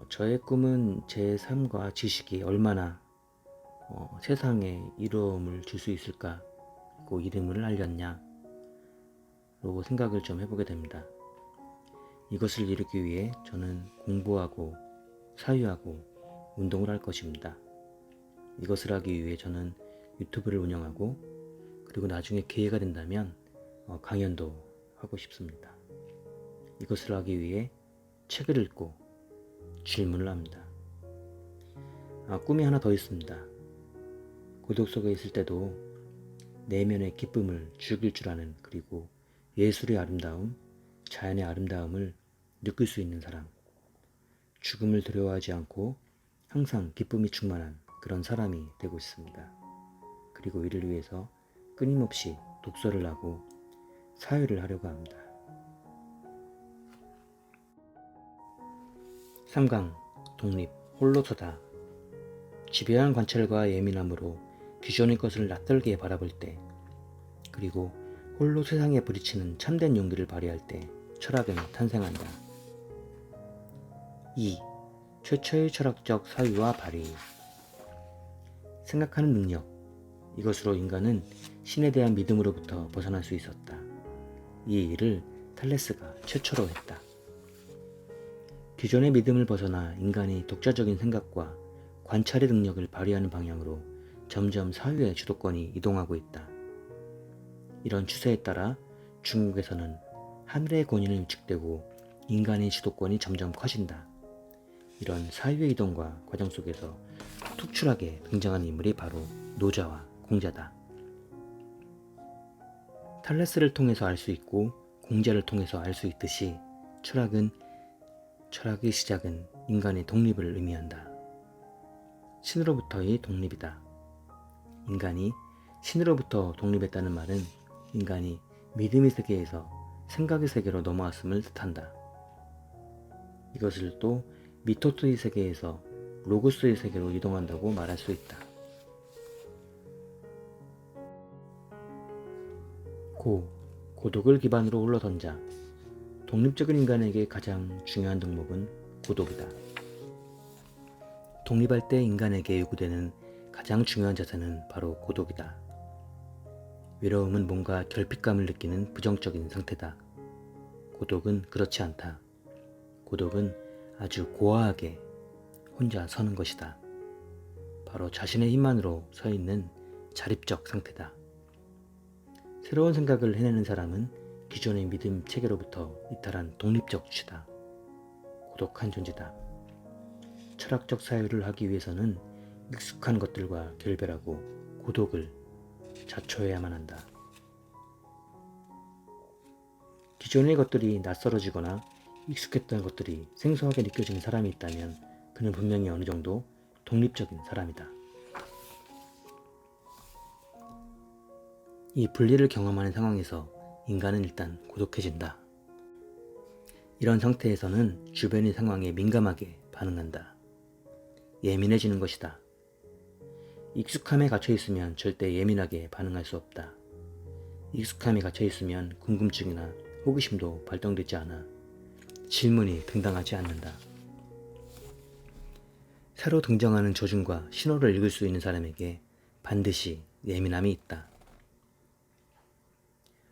저의 꿈은 제 삶과 지식이 얼마나 세상에 이로움을 줄 수 있을까, 그 이름을 알렸냐, 라고 생각을 좀 해보게 됩니다. 이것을 이루기 위해 저는 공부하고 사유하고 운동을 할 것입니다. 이것을 하기 위해 저는 유튜브를 운영하고 그리고 나중에 기회가 된다면 강연도 하고 싶습니다. 이것을 하기 위해 책을 읽고 질문을 합니다. 꿈이 하나 더 있습니다. 고독 속에 있을 때도 내면의 기쁨을 즐길 줄 아는, 그리고 예술의 아름다움, 자연의 아름다움을 느낄 수 있는 사람, 죽음을 두려워하지 않고 항상 기쁨이 충만한 그런 사람이 되고 싶습니다. 그리고 이를 위해서 끊임없이 독서를 하고 사유를 하려고 합니다. 3강 독립 홀로서다. 집요한 관찰과 예민함으로 기존의 것을 낯설게 바라볼 때, 그리고 홀로 세상에 부딪히는 참된 용기를 발휘할 때 철학은 탄생한다. 2. 최초의 철학적 사유와 발휘. 생각하는 능력. 이것으로 인간은 신에 대한 믿음으로부터 벗어날 수 있었다. 이 일을 탈레스가 최초로 했다. 기존의 믿음을 벗어나 인간이 독자적인 생각과 관찰의 능력을 발휘하는 방향으로 점점 사유의 주도권이 이동하고 있다. 이런 추세에 따라 중국에서는 하늘의 권위는 위축되고 인간의 주도권이 점점 커진다. 이런 사유의 이동과 과정 속에서 특출하게 등장한 인물이 바로 노자와 공자다. 탈레스를 통해서 알 수 있고 공자를 통해서 알 수 있듯이 철학의 시작은 인간의 독립을 의미한다. 신으로부터의 독립이다. 인간이 신으로부터 독립했다는 말은 인간이 믿음의 세계에서 생각의 세계로 넘어왔음을 뜻한다. 이것을 또 미토스의 세계에서 로고스의 세계로 이동한다고 말할 수 있다. 고독을 기반으로 흘러던자. 독립적인 인간에게 가장 중요한 덕목은 고독이다. 독립할 때 인간에게 요구되는 가장 중요한 자세는 바로 고독이다. 외로움은 뭔가 결핍감을 느끼는 부정적인 상태다. 고독은 그렇지 않다. 고독은 아주 고아하게 혼자 서는 것이다. 바로 자신의 힘만으로 서 있는 자립적 상태다. 새로운 생각을 해내는 사람은 기존의 믿음 체계로부터 이탈한 독립적 주체다. 고독한 존재다. 철학적 사유를 하기 위해서는 익숙한 것들과 결별하고 고독을 자초해야만 한다. 기존의 것들이 낯설어지거나 익숙했던 것들이 생소하게 느껴지는 사람이 있다면 그는 분명히 어느 정도 독립적인 사람이다. 이 분리를 경험하는 상황에서 인간은 일단 고독해진다. 이런 상태에서는 주변의 상황에 민감하게 반응한다. 예민해지는 것이다. 익숙함에 갇혀 있으면 절대 예민하게 반응할 수 없다. 익숙함에 갇혀 있으면 궁금증이나 호기심도 발동되지 않아 질문이 팽당하지 않는다. 새로 등장하는 조짐과 신호를 읽을 수 있는 사람에게 반드시 예민함이 있다.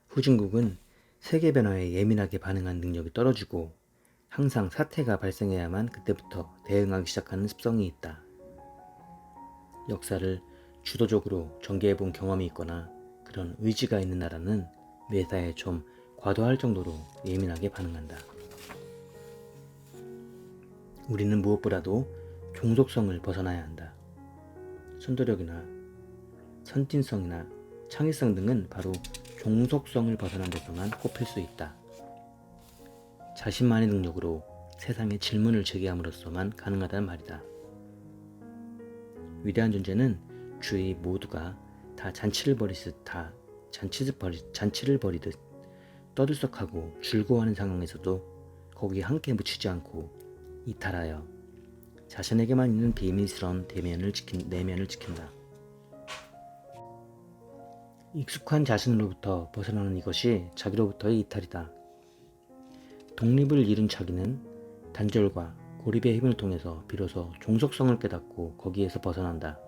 후진국은 세계 변화에 예민하게 반응하는 능력이 떨어지고 항상 사태가 발생해야만 그때부터 대응하기 시작하는 습성이 있다. 역사를 주도적으로 전개해본 경험이 있거나 그런 의지가 있는 나라는 매사에 좀 과도할 정도로 예민하게 반응한다. 우리는 무엇보다도 종속성을 벗어나야 한다. 선도력이나 선진성이나 창의성 등은 바로 종속성을 벗어난 데서만 꼽힐 수 있다. 자신만의 능력으로 세상에 질문을 제기함으로써만 가능하다는 말이다. 위대한 존재는 주위 모두가 다 잔치를 벌이듯 떠들썩하고 즐거워하는 상황에서도 거기에 함께 묻히지 않고 이탈하여 자신에게만 있는 비밀스러운 내면을 지킨다. 익숙한 자신으로부터 벗어나는 이것이 자기로부터의 이탈이다. 독립을 잃은 자기는 단절과 고립의 힘을 통해서 비로소 종속성을 깨닫고 거기에서 벗어난다.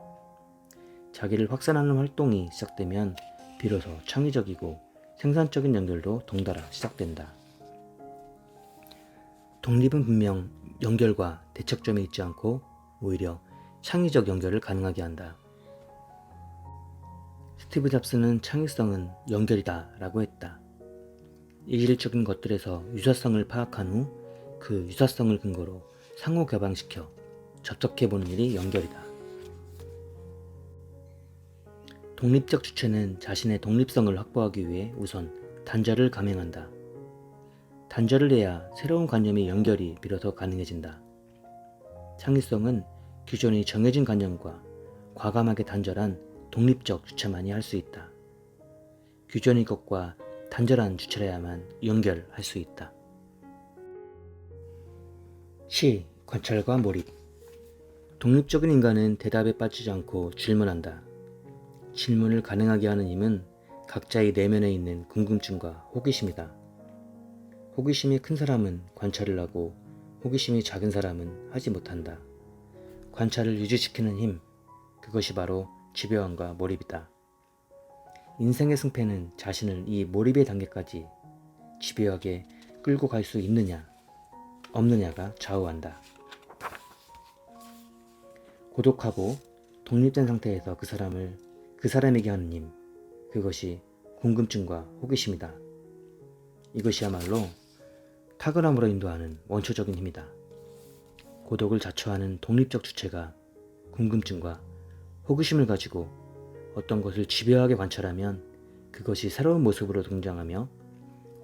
자기를 확산하는 활동이 시작되면 비로소 창의적이고 생산적인 연결도 덩달아 시작된다. 독립은 분명 연결과 대척점에 있지 않고 오히려 창의적 연결을 가능하게 한다. 스티브 잡스는 창의성은 연결이다 라고 했다. 이질적인 것들에서 유사성을 파악한 후 그 유사성을 근거로 상호 교방시켜 접촉해보는 일이 연결이다. 독립적 주체는 자신의 독립성을 확보하기 위해 우선 단절을 감행한다. 단절을 해야 새로운 관념의 연결이 비로소 가능해진다. 창의성은 기존의 정해진 관념과 과감하게 단절한 독립적 주체만이 할 수 있다. 기존의 것과 단절한 주체라야만 연결할 수 있다. 시, 관찰과 몰입. 독립적인 인간은 대답에 빠지지 않고 질문한다. 질문을 가능하게 하는 힘은 각자의 내면에 있는 궁금증과 호기심이다. 호기심이 큰 사람은 관찰을 하고 호기심이 작은 사람은 하지 못한다. 관찰을 유지시키는 힘, 그것이 바로 집요함과 몰입이다. 인생의 승패는 자신을 이 몰입의 단계까지 집요하게 끌고 갈 수 있느냐, 없느냐가 좌우한다. 고독하고 독립된 상태에서 그 사람에게 하는 힘, 그것이 궁금증과 호기심이다. 이것이야말로 탁월함으로 인도하는 원초적인 힘이다. 고독을 자초하는 독립적 주체가 궁금증과 호기심을 가지고 어떤 것을 집요하게 관찰하면 그것이 새로운 모습으로 등장하며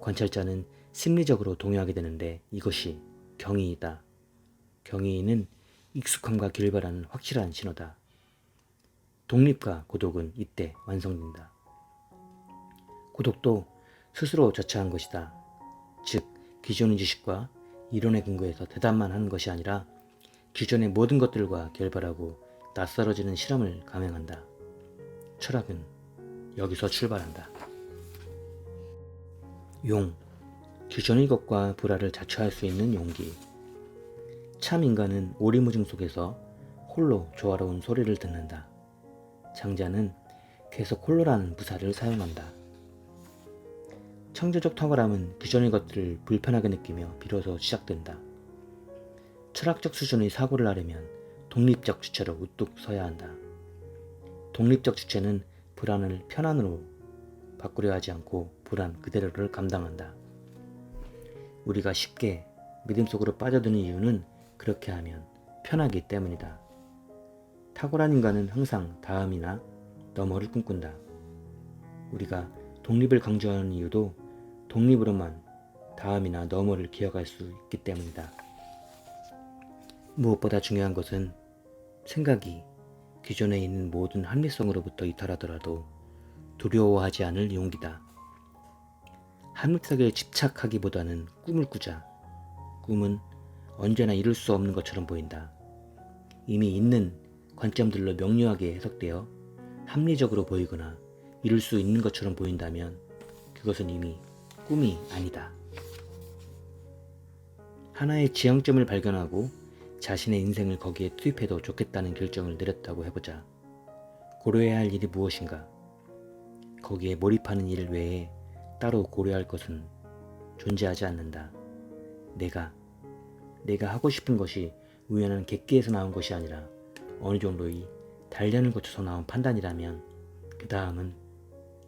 관찰자는 심리적으로 동요하게 되는데 이것이 경이이다. 경이는 익숙함과 결별하는 확실한 신호다. 독립과 고독은 이때 완성된다. 고독도 스스로 자처한 것이다. 즉 기존의 지식과 이론에 근거해서 대답만 하는 것이 아니라 기존의 모든 것들과 결별하고 낯설어지는 실험을 감행한다. 철학은 여기서 출발한다. 용, 기존의 것과 불화를 자처할 수 있는 용기. 참 인간은 오리무중 속에서 홀로 조화로운 소리를 듣는다. 장자는 계속 홀로라는 부사를 사용한다. 창조적 탁월함은 기존의 것들을 불편하게 느끼며 비로소 시작된다. 철학적 수준의 사고를 하려면 독립적 주체로 우뚝 서야 한다. 독립적 주체는 불안을 편안으로 바꾸려 하지 않고 불안 그대로를 감당한다. 우리가 쉽게 믿음 속으로 빠져드는 이유는 그렇게 하면 편하기 때문이다. 탁월한 인간은 항상 다음이나 너머를 꿈꾼다. 우리가 독립을 강조하는 이유도 독립으로만 다음이나 너머를 기억할 수 있기 때문이다. 무엇보다 중요한 것은 생각이 기존에 있는 모든 합리성으로부터 이탈하더라도 두려워하지 않을 용기다. 합리성에 집착하기보다는 꿈을 꾸자. 꿈은 언제나 이룰 수 없는 것처럼 보인다. 이미 있는 관점들로 명료하게 해석되어 합리적으로 보이거나 이룰 수 있는 것처럼 보인다면 그것은 이미 꿈이 아니다. 하나의 지향점을 발견하고 자신의 인생을 거기에 투입해도 좋겠다는 결정을 내렸다고 해보자. 고려해야 할 일이 무엇인가? 거기에 몰입하는 일 외에 따로 고려할 것은 존재하지 않는다. 내가 하고 싶은 것이 우연한 객기에서 나온 것이 아니라 어느 정도의 단련을 거쳐서 나온 판단이라면 그 다음은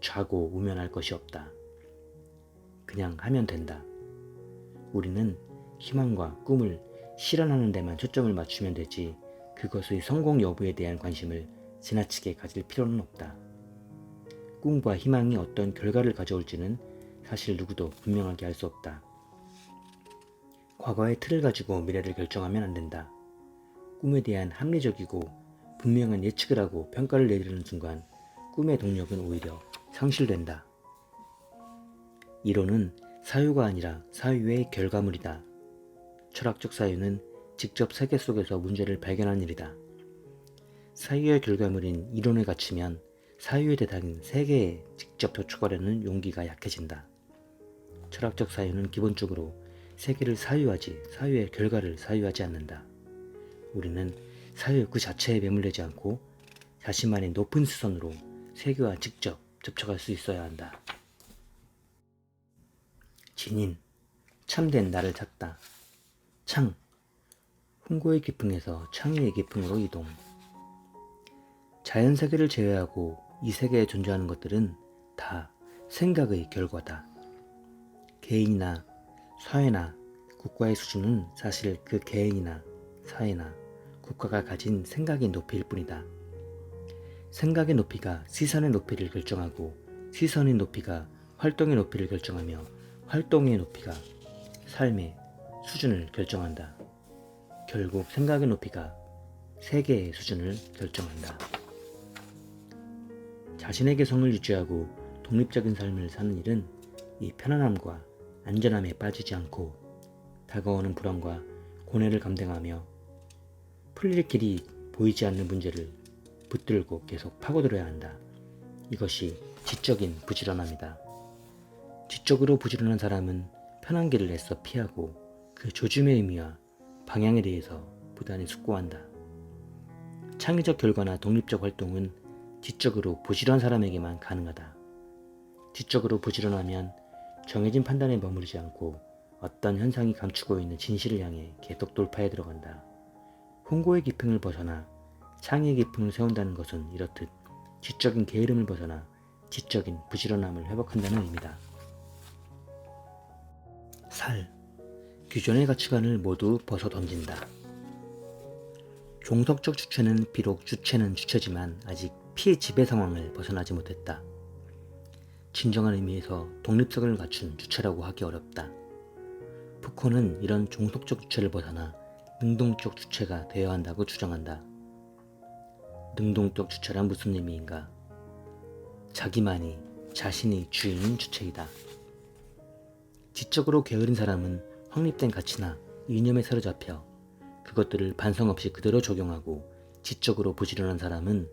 좌고 우면할 것이 없다. 그냥 하면 된다. 우리는 희망과 꿈을 실현하는 데만 초점을 맞추면 되지 그것의 성공 여부에 대한 관심을 지나치게 가질 필요는 없다. 꿈과 희망이 어떤 결과를 가져올지는 사실 누구도 분명하게 알 수 없다. 과거의 틀을 가지고 미래를 결정하면 안 된다. 꿈에 대한 합리적이고 분명한 예측을 하고 평가를 내리는 순간 꿈의 동력은 오히려 상실된다. 이론은 사유가 아니라 사유의 결과물이다. 철학적 사유는 직접 세계 속에서 문제를 발견한 일이다. 사유의 결과물인 이론에 갇히면 사유의 대상인 세계에 직접 도축하려는 용기가 약해진다. 철학적 사유는 기본적으로 세계를 사유하지 사유의 결과를 사유하지 않는다. 우리는 사유 그 자체에 매몰되지 않고 자신만의 높은 수선으로 세계와 직접 접촉할 수 있어야 한다. 진인, 참된 나를 찾다. 창, 홍고의 기풍에서 창의의 기풍으로 이동. 자연세계를 제외하고 이 세계에 존재하는 것들은 다 생각의 결과다. 개인이나 사회나 국가의 수준은 사실 그 개인이나 사회나 국가가 가진 생각의 높이일 뿐이다. 생각의 높이가 시선의 높이를 결정하고 시선의 높이가 활동의 높이를 결정하며 활동의 높이가 삶의 수준을 결정한다. 결국 생각의 높이가 세계의 수준을 결정한다. 자신의 개성을 유지하고 독립적인 삶을 사는 일은 이 편안함과 안전함에 빠지지 않고 다가오는 불안과 고뇌를 감당하며 풀릴 길이 보이지 않는 문제를 붙들고 계속 파고들어야 한다. 이것이 지적인 부지런함이다. 지적으로 부지런한 사람은 편한 길을 애써 피하고 그 조짐의 의미와 방향에 대해서 부단히 숙고한다. 창의적 결과나 독립적 활동은 지적으로 부지런한 사람에게만 가능하다. 지적으로 부지런하면 정해진 판단에 머무르지 않고 어떤 현상이 감추고 있는 진실을 향해 계속 돌파해 들어간다. 홍고의 기풍을 벗어나 창의의 기풍을 세운다는 것은 이렇듯 지적인 게으름을 벗어나 지적인 부지런함을 회복한다는 의미다. 살, 기존의 가치관을 모두 벗어 던진다. 종속적 주체는 비록 주체는 주체지만 아직 피해 지배 상황을 벗어나지 못했다. 진정한 의미에서 독립성을 갖춘 주체라고 하기 어렵다. 푸코는 이런 종속적 주체를 벗어나 능동적 주체가 되어야 한다고 주장한다. 능동적 주체란 무슨 의미인가? 자기만이 자신이 주인인 주체이다. 지적으로 게으른 사람은 확립된 가치나 이념에 사로잡혀 그것들을 반성 없이 그대로 적용하고 지적으로 부지런한 사람은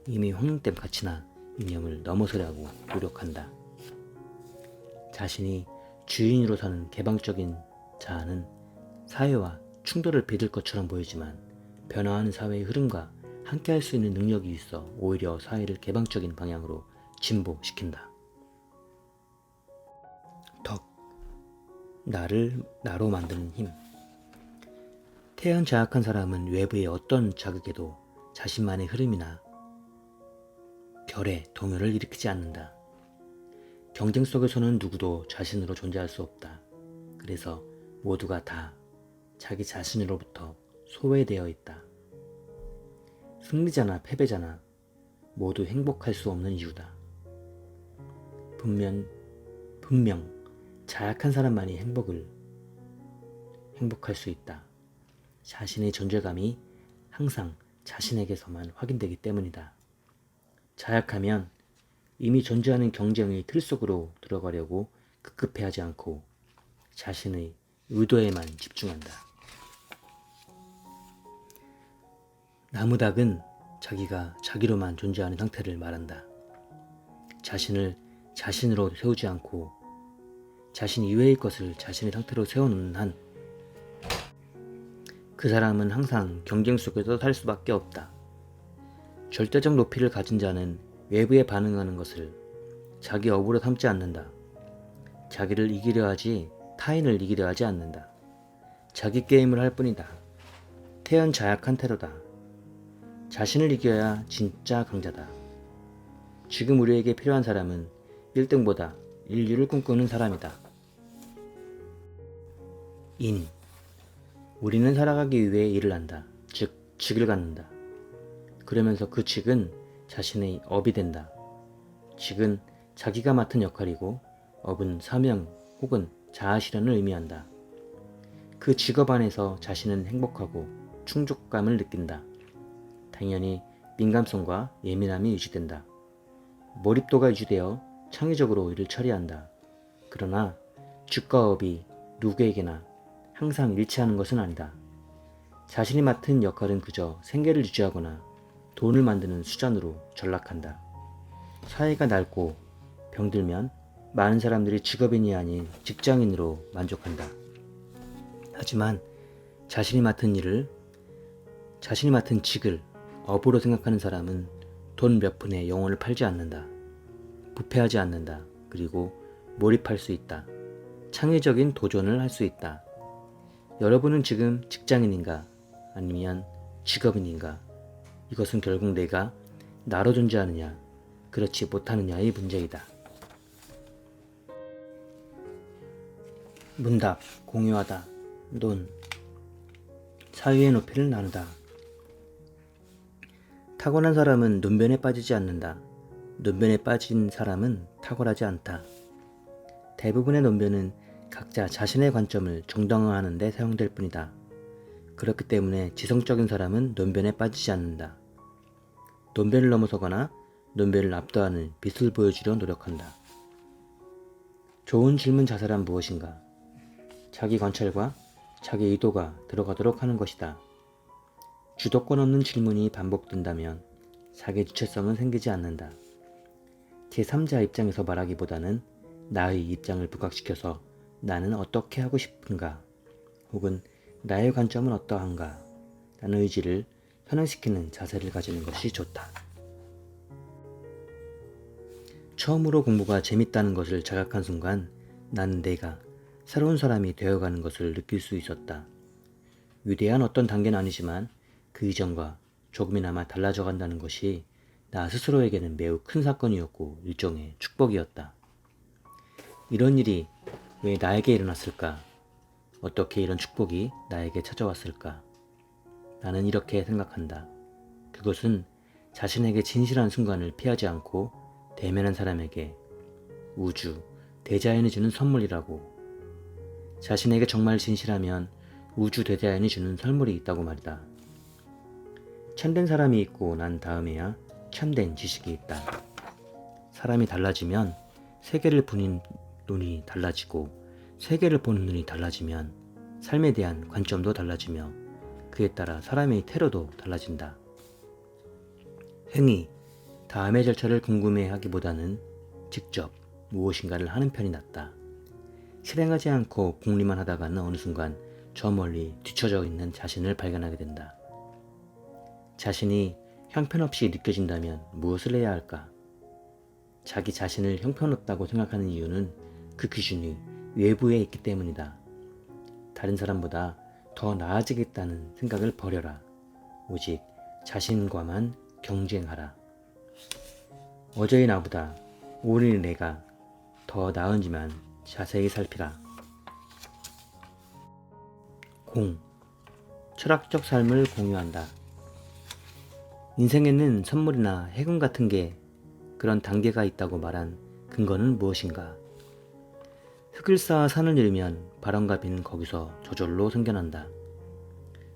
이미 확립된 가치나 이념을 넘어서려고 노력한다. 자신이 주인으로 사는 개방적인 자아는 사회와 충돌을 빚을 것처럼 보이지만 변화하는 사회의 흐름과 함께할 수 있는 능력이 있어 오히려 사회를 개방적인 방향으로 진보시킨다. 덕, 나를 나로 만드는 힘. 태연 자악한 사람은 외부의 어떤 자극에도 자신만의 흐름이나 결의 동요를 일으키지 않는다. 경쟁 속에서는 누구도 자신으로 존재할 수 없다. 그래서 모두가 다 자기 자신으로부터 소외되어 있다. 승리자나 패배자나 모두 행복할 수 없는 이유다. 분명 자약한 사람만이 행복할 수 있다. 자신의 존재감이 항상 자신에게서만 확인되기 때문이다. 자약하면 이미 존재하는 경쟁의 틀 속으로 들어가려고 급급해하지 않고 자신의 의도에만 집중한다. 나무닭은 자기가 자기로만 존재하는 상태를 말한다. 자신을 자신으로 세우지 않고 자신 이외의 것을 자신의 상태로 세워놓는 한 그 사람은 항상 경쟁 속에서 살 수밖에 없다. 절대적 높이를 가진 자는 외부에 반응하는 것을 자기 업으로 삼지 않는다. 자기를 이기려 하지 타인을 이기려 하지 않는다. 자기 게임을 할 뿐이다. 태연 자약한 태도다. 자신을 이겨야 진짜 강자다. 지금 우리에게 필요한 사람은 1등보다 인류를 꿈꾸는 사람이다. 인. 우리는 살아가기 위해 일을 한다. 즉, 직을 갖는다. 그러면서 그 직은 자신의 업이 된다. 직은 자기가 맡은 역할이고 업은 사명 혹은 자아실현을 의미한다. 그 직업 안에서 자신은 행복하고 충족감을 느낀다. 당연히 민감성과 예민함이 유지된다. 몰입도가 유지되어 창의적으로 일을 처리한다. 그러나 직과 업이 누구에게나 항상 일치하는 것은 아니다. 자신이 맡은 역할은 그저 생계를 유지하거나 돈을 만드는 수단으로 전락한다. 사회가 낡고 병들면 많은 사람들이 직업인이 아닌 직장인으로 만족한다. 하지만 자신이 맡은 직을 업으로 생각하는 사람은 돈 몇 푼에 영혼을 팔지 않는다. 부패하지 않는다. 그리고 몰입할 수 있다. 창의적인 도전을 할 수 있다. 여러분은 지금 직장인인가? 아니면 직업인인가? 이것은 결국 내가 나로 존재하느냐, 그렇지 못하느냐의 문제이다. 문답, 공유하다, 논, 사유의 높이를 나누다. 타고난 사람은 논변에 빠지지 않는다. 논변에 빠진 사람은 탁월하지 않다. 대부분의 논변은 각자 자신의 관점을 정당화하는 데 사용될 뿐이다. 그렇기 때문에 지성적인 사람은 논변에 빠지지 않는다. 논변을 넘어서거나 논변을 압도하는 빛을 보여주려 노력한다. 좋은 질문 자세란 무엇인가? 자기 관찰과 자기 의도가 들어가도록 하는 것이다. 주도권 없는 질문이 반복된다면 자기 주체성은 생기지 않는다. 제3자 입장에서 말하기보다는 나의 입장을 부각시켜서 나는 어떻게 하고 싶은가? 혹은 나의 관점은 어떠한가? 라는 의지를 현행시키는 자세를 가지는 것이 좋다. 처음으로 공부가 재밌다는 것을 자각한 순간 나는 내가 새로운 사람이 되어가는 것을 느낄 수 있었다. 위대한 어떤 단계는 아니지만 그 이전과 조금이나마 달라져 간다는 것이 나 스스로에게는 매우 큰 사건이었고 일종의 축복이었다. 이런 일이 왜 나에게 일어났을까? 어떻게 이런 축복이 나에게 찾아왔을까? 나는 이렇게 생각한다. 그것은 자신에게 진실한 순간을 피하지 않고 대면한 사람에게 우주, 대자연이 주는 선물이라고. 자신에게 정말 진실하면 우주 대자연이 주는 선물이 있다고 말이다. 참된 사람이 있고 난 다음에야 참된 지식이 있다. 사람이 달라지면 세계를 보는 눈이 달라지고 세계를 보는 눈이 달라지면 삶에 대한 관점도 달라지며 그에 따라 사람의 태도도 달라진다. 행위, 다음의 절차를 궁금해하기보다는 직접 무엇인가를 하는 편이 낫다. 실행하지 않고 궁리만 하다가는 어느 순간 저 멀리 뒤처져 있는 자신을 발견하게 된다. 자신이 형편없이 느껴진다면 무엇을 해야 할까? 자기 자신을 형편없다고 생각하는 이유는 그 기준이 외부에 있기 때문이다. 다른 사람보다 더 나아지겠다는 생각을 버려라. 오직 자신과만 경쟁하라. 어제의 나보다 오늘의 내가 더 나은지만 자세히 살피라. 공. 철학적 삶을 공유한다. 인생에는 선물이나 해금 같은 게 그런 단계가 있다고 말한 근거는 무엇인가? 흙을 쌓아 산을 이루면 바람과 비는 거기서 저절로 생겨난다.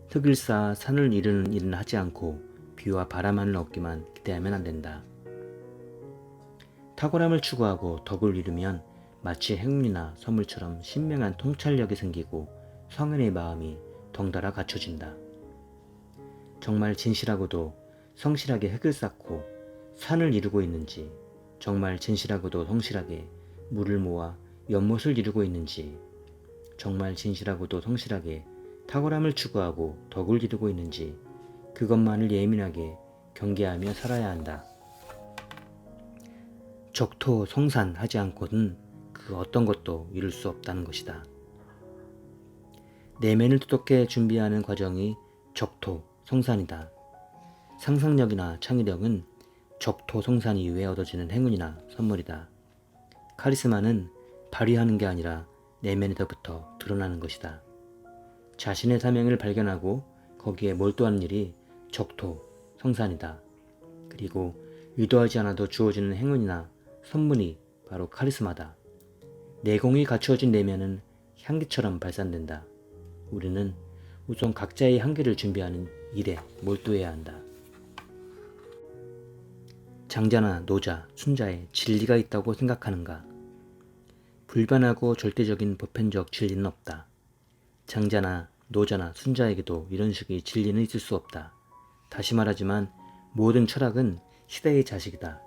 흙을 쌓아 산을 이루는 일은 하지 않고 비와 바람만을 얻기만 기대하면 안 된다. 탁월함을 추구하고 덕을 이루면 마치 행운이나 선물처럼 신명한 통찰력이 생기고 성인의 마음이 덩달아 갖춰진다. 정말 진실하고도 성실하게 흙을 쌓고 산을 이루고 있는지, 정말 진실하고도 성실하게 물을 모아 연못을 이루고 있는지, 정말 진실하고도 성실하게 탁월함을 추구하고 덕을 이루고 있는지 그것만을 예민하게 경계하며 살아야 한다. 적토성산하지 않고는 그 어떤 것도 이룰 수 없다는 것이다. 내면을 두텁게 준비하는 과정이 적토성산이다. 상상력이나 창의력은 적토성산 이후에 얻어지는 행운이나 선물이다. 카리스마는 발휘하는 게 아니라 내면에서부터 드러나는 것이다. 자신의 사명을 발견하고 거기에 몰두하는 일이 적토성산이다. 그리고 의도하지 않아도 주어지는 행운이나 선물이 바로 카리스마다. 내공이 갖추어진 내면은 향기처럼 발산된다. 우리는 우선 각자의 향기를 준비하는 일에 몰두해야 한다. 장자나 노자, 순자에 진리가 있다고 생각하는가? 불변하고 절대적인 보편적 진리는 없다. 장자나 노자나 순자에게도 이런 식의 진리는 있을 수 없다. 다시 말하지만 모든 철학은 시대의 자식이다.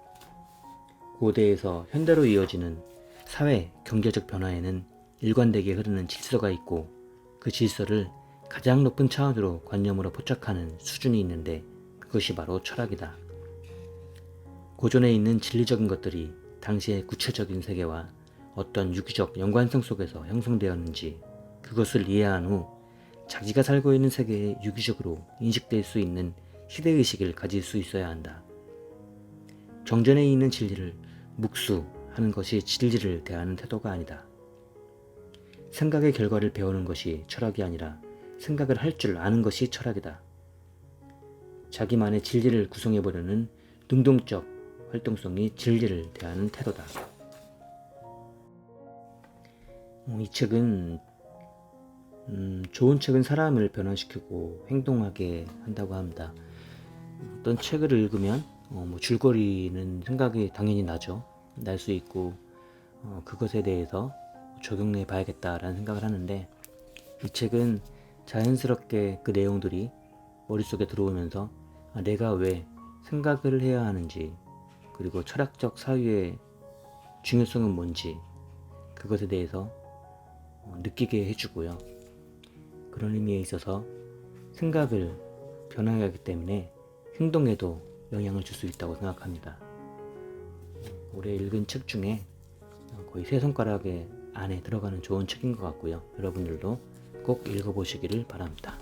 고대에서 현대로 이어지는 사회, 경제적 변화에는 일관되게 흐르는 질서가 있고 그 질서를 가장 높은 차원으로 관념으로 포착하는 수준이 있는데 그것이 바로 철학이다. 고전에 있는 진리적인 것들이 당시의 구체적인 세계와 어떤 유기적 연관성 속에서 형성되었는지 그것을 이해한 후 자기가 살고 있는 세계에 유기적으로 인식될 수 있는 시대의식을 가질 수 있어야 한다. 정전에 있는 진리를 묵수하는 것이 진리를 대하는 태도가 아니다. 생각의 결과를 배우는 것이 철학이 아니라 생각을 할 줄 아는 것이 철학이다. 자기만의 진리를 구성해보려는 능동적 활동성이 진리를 대하는 태도다. 이 책은 좋은 책은 사람을 변화시키고 행동하게 한다고 합니다. 어떤 책을 읽으면 줄거리는 생각이 당연히 나죠. 날 수 있고 그것에 대해서 적용해 봐야겠다라는 생각을 하는데 이 책은 자연스럽게 그 내용들이 머릿속에 들어오면서 내가 왜 생각을 해야 하는지 그리고 철학적 사유의 중요성은 뭔지 그것에 대해서 느끼게 해주고요. 그런 의미에 있어서 생각을 변화하게 하기 때문에 행동에도 영향을 줄 수 있다고 생각합니다. 올해 읽은 책 중에 거의 3손가락에 안에 들어가는 좋은 책인 것 같고요. 여러분들도 꼭 읽어보시기를 바랍니다.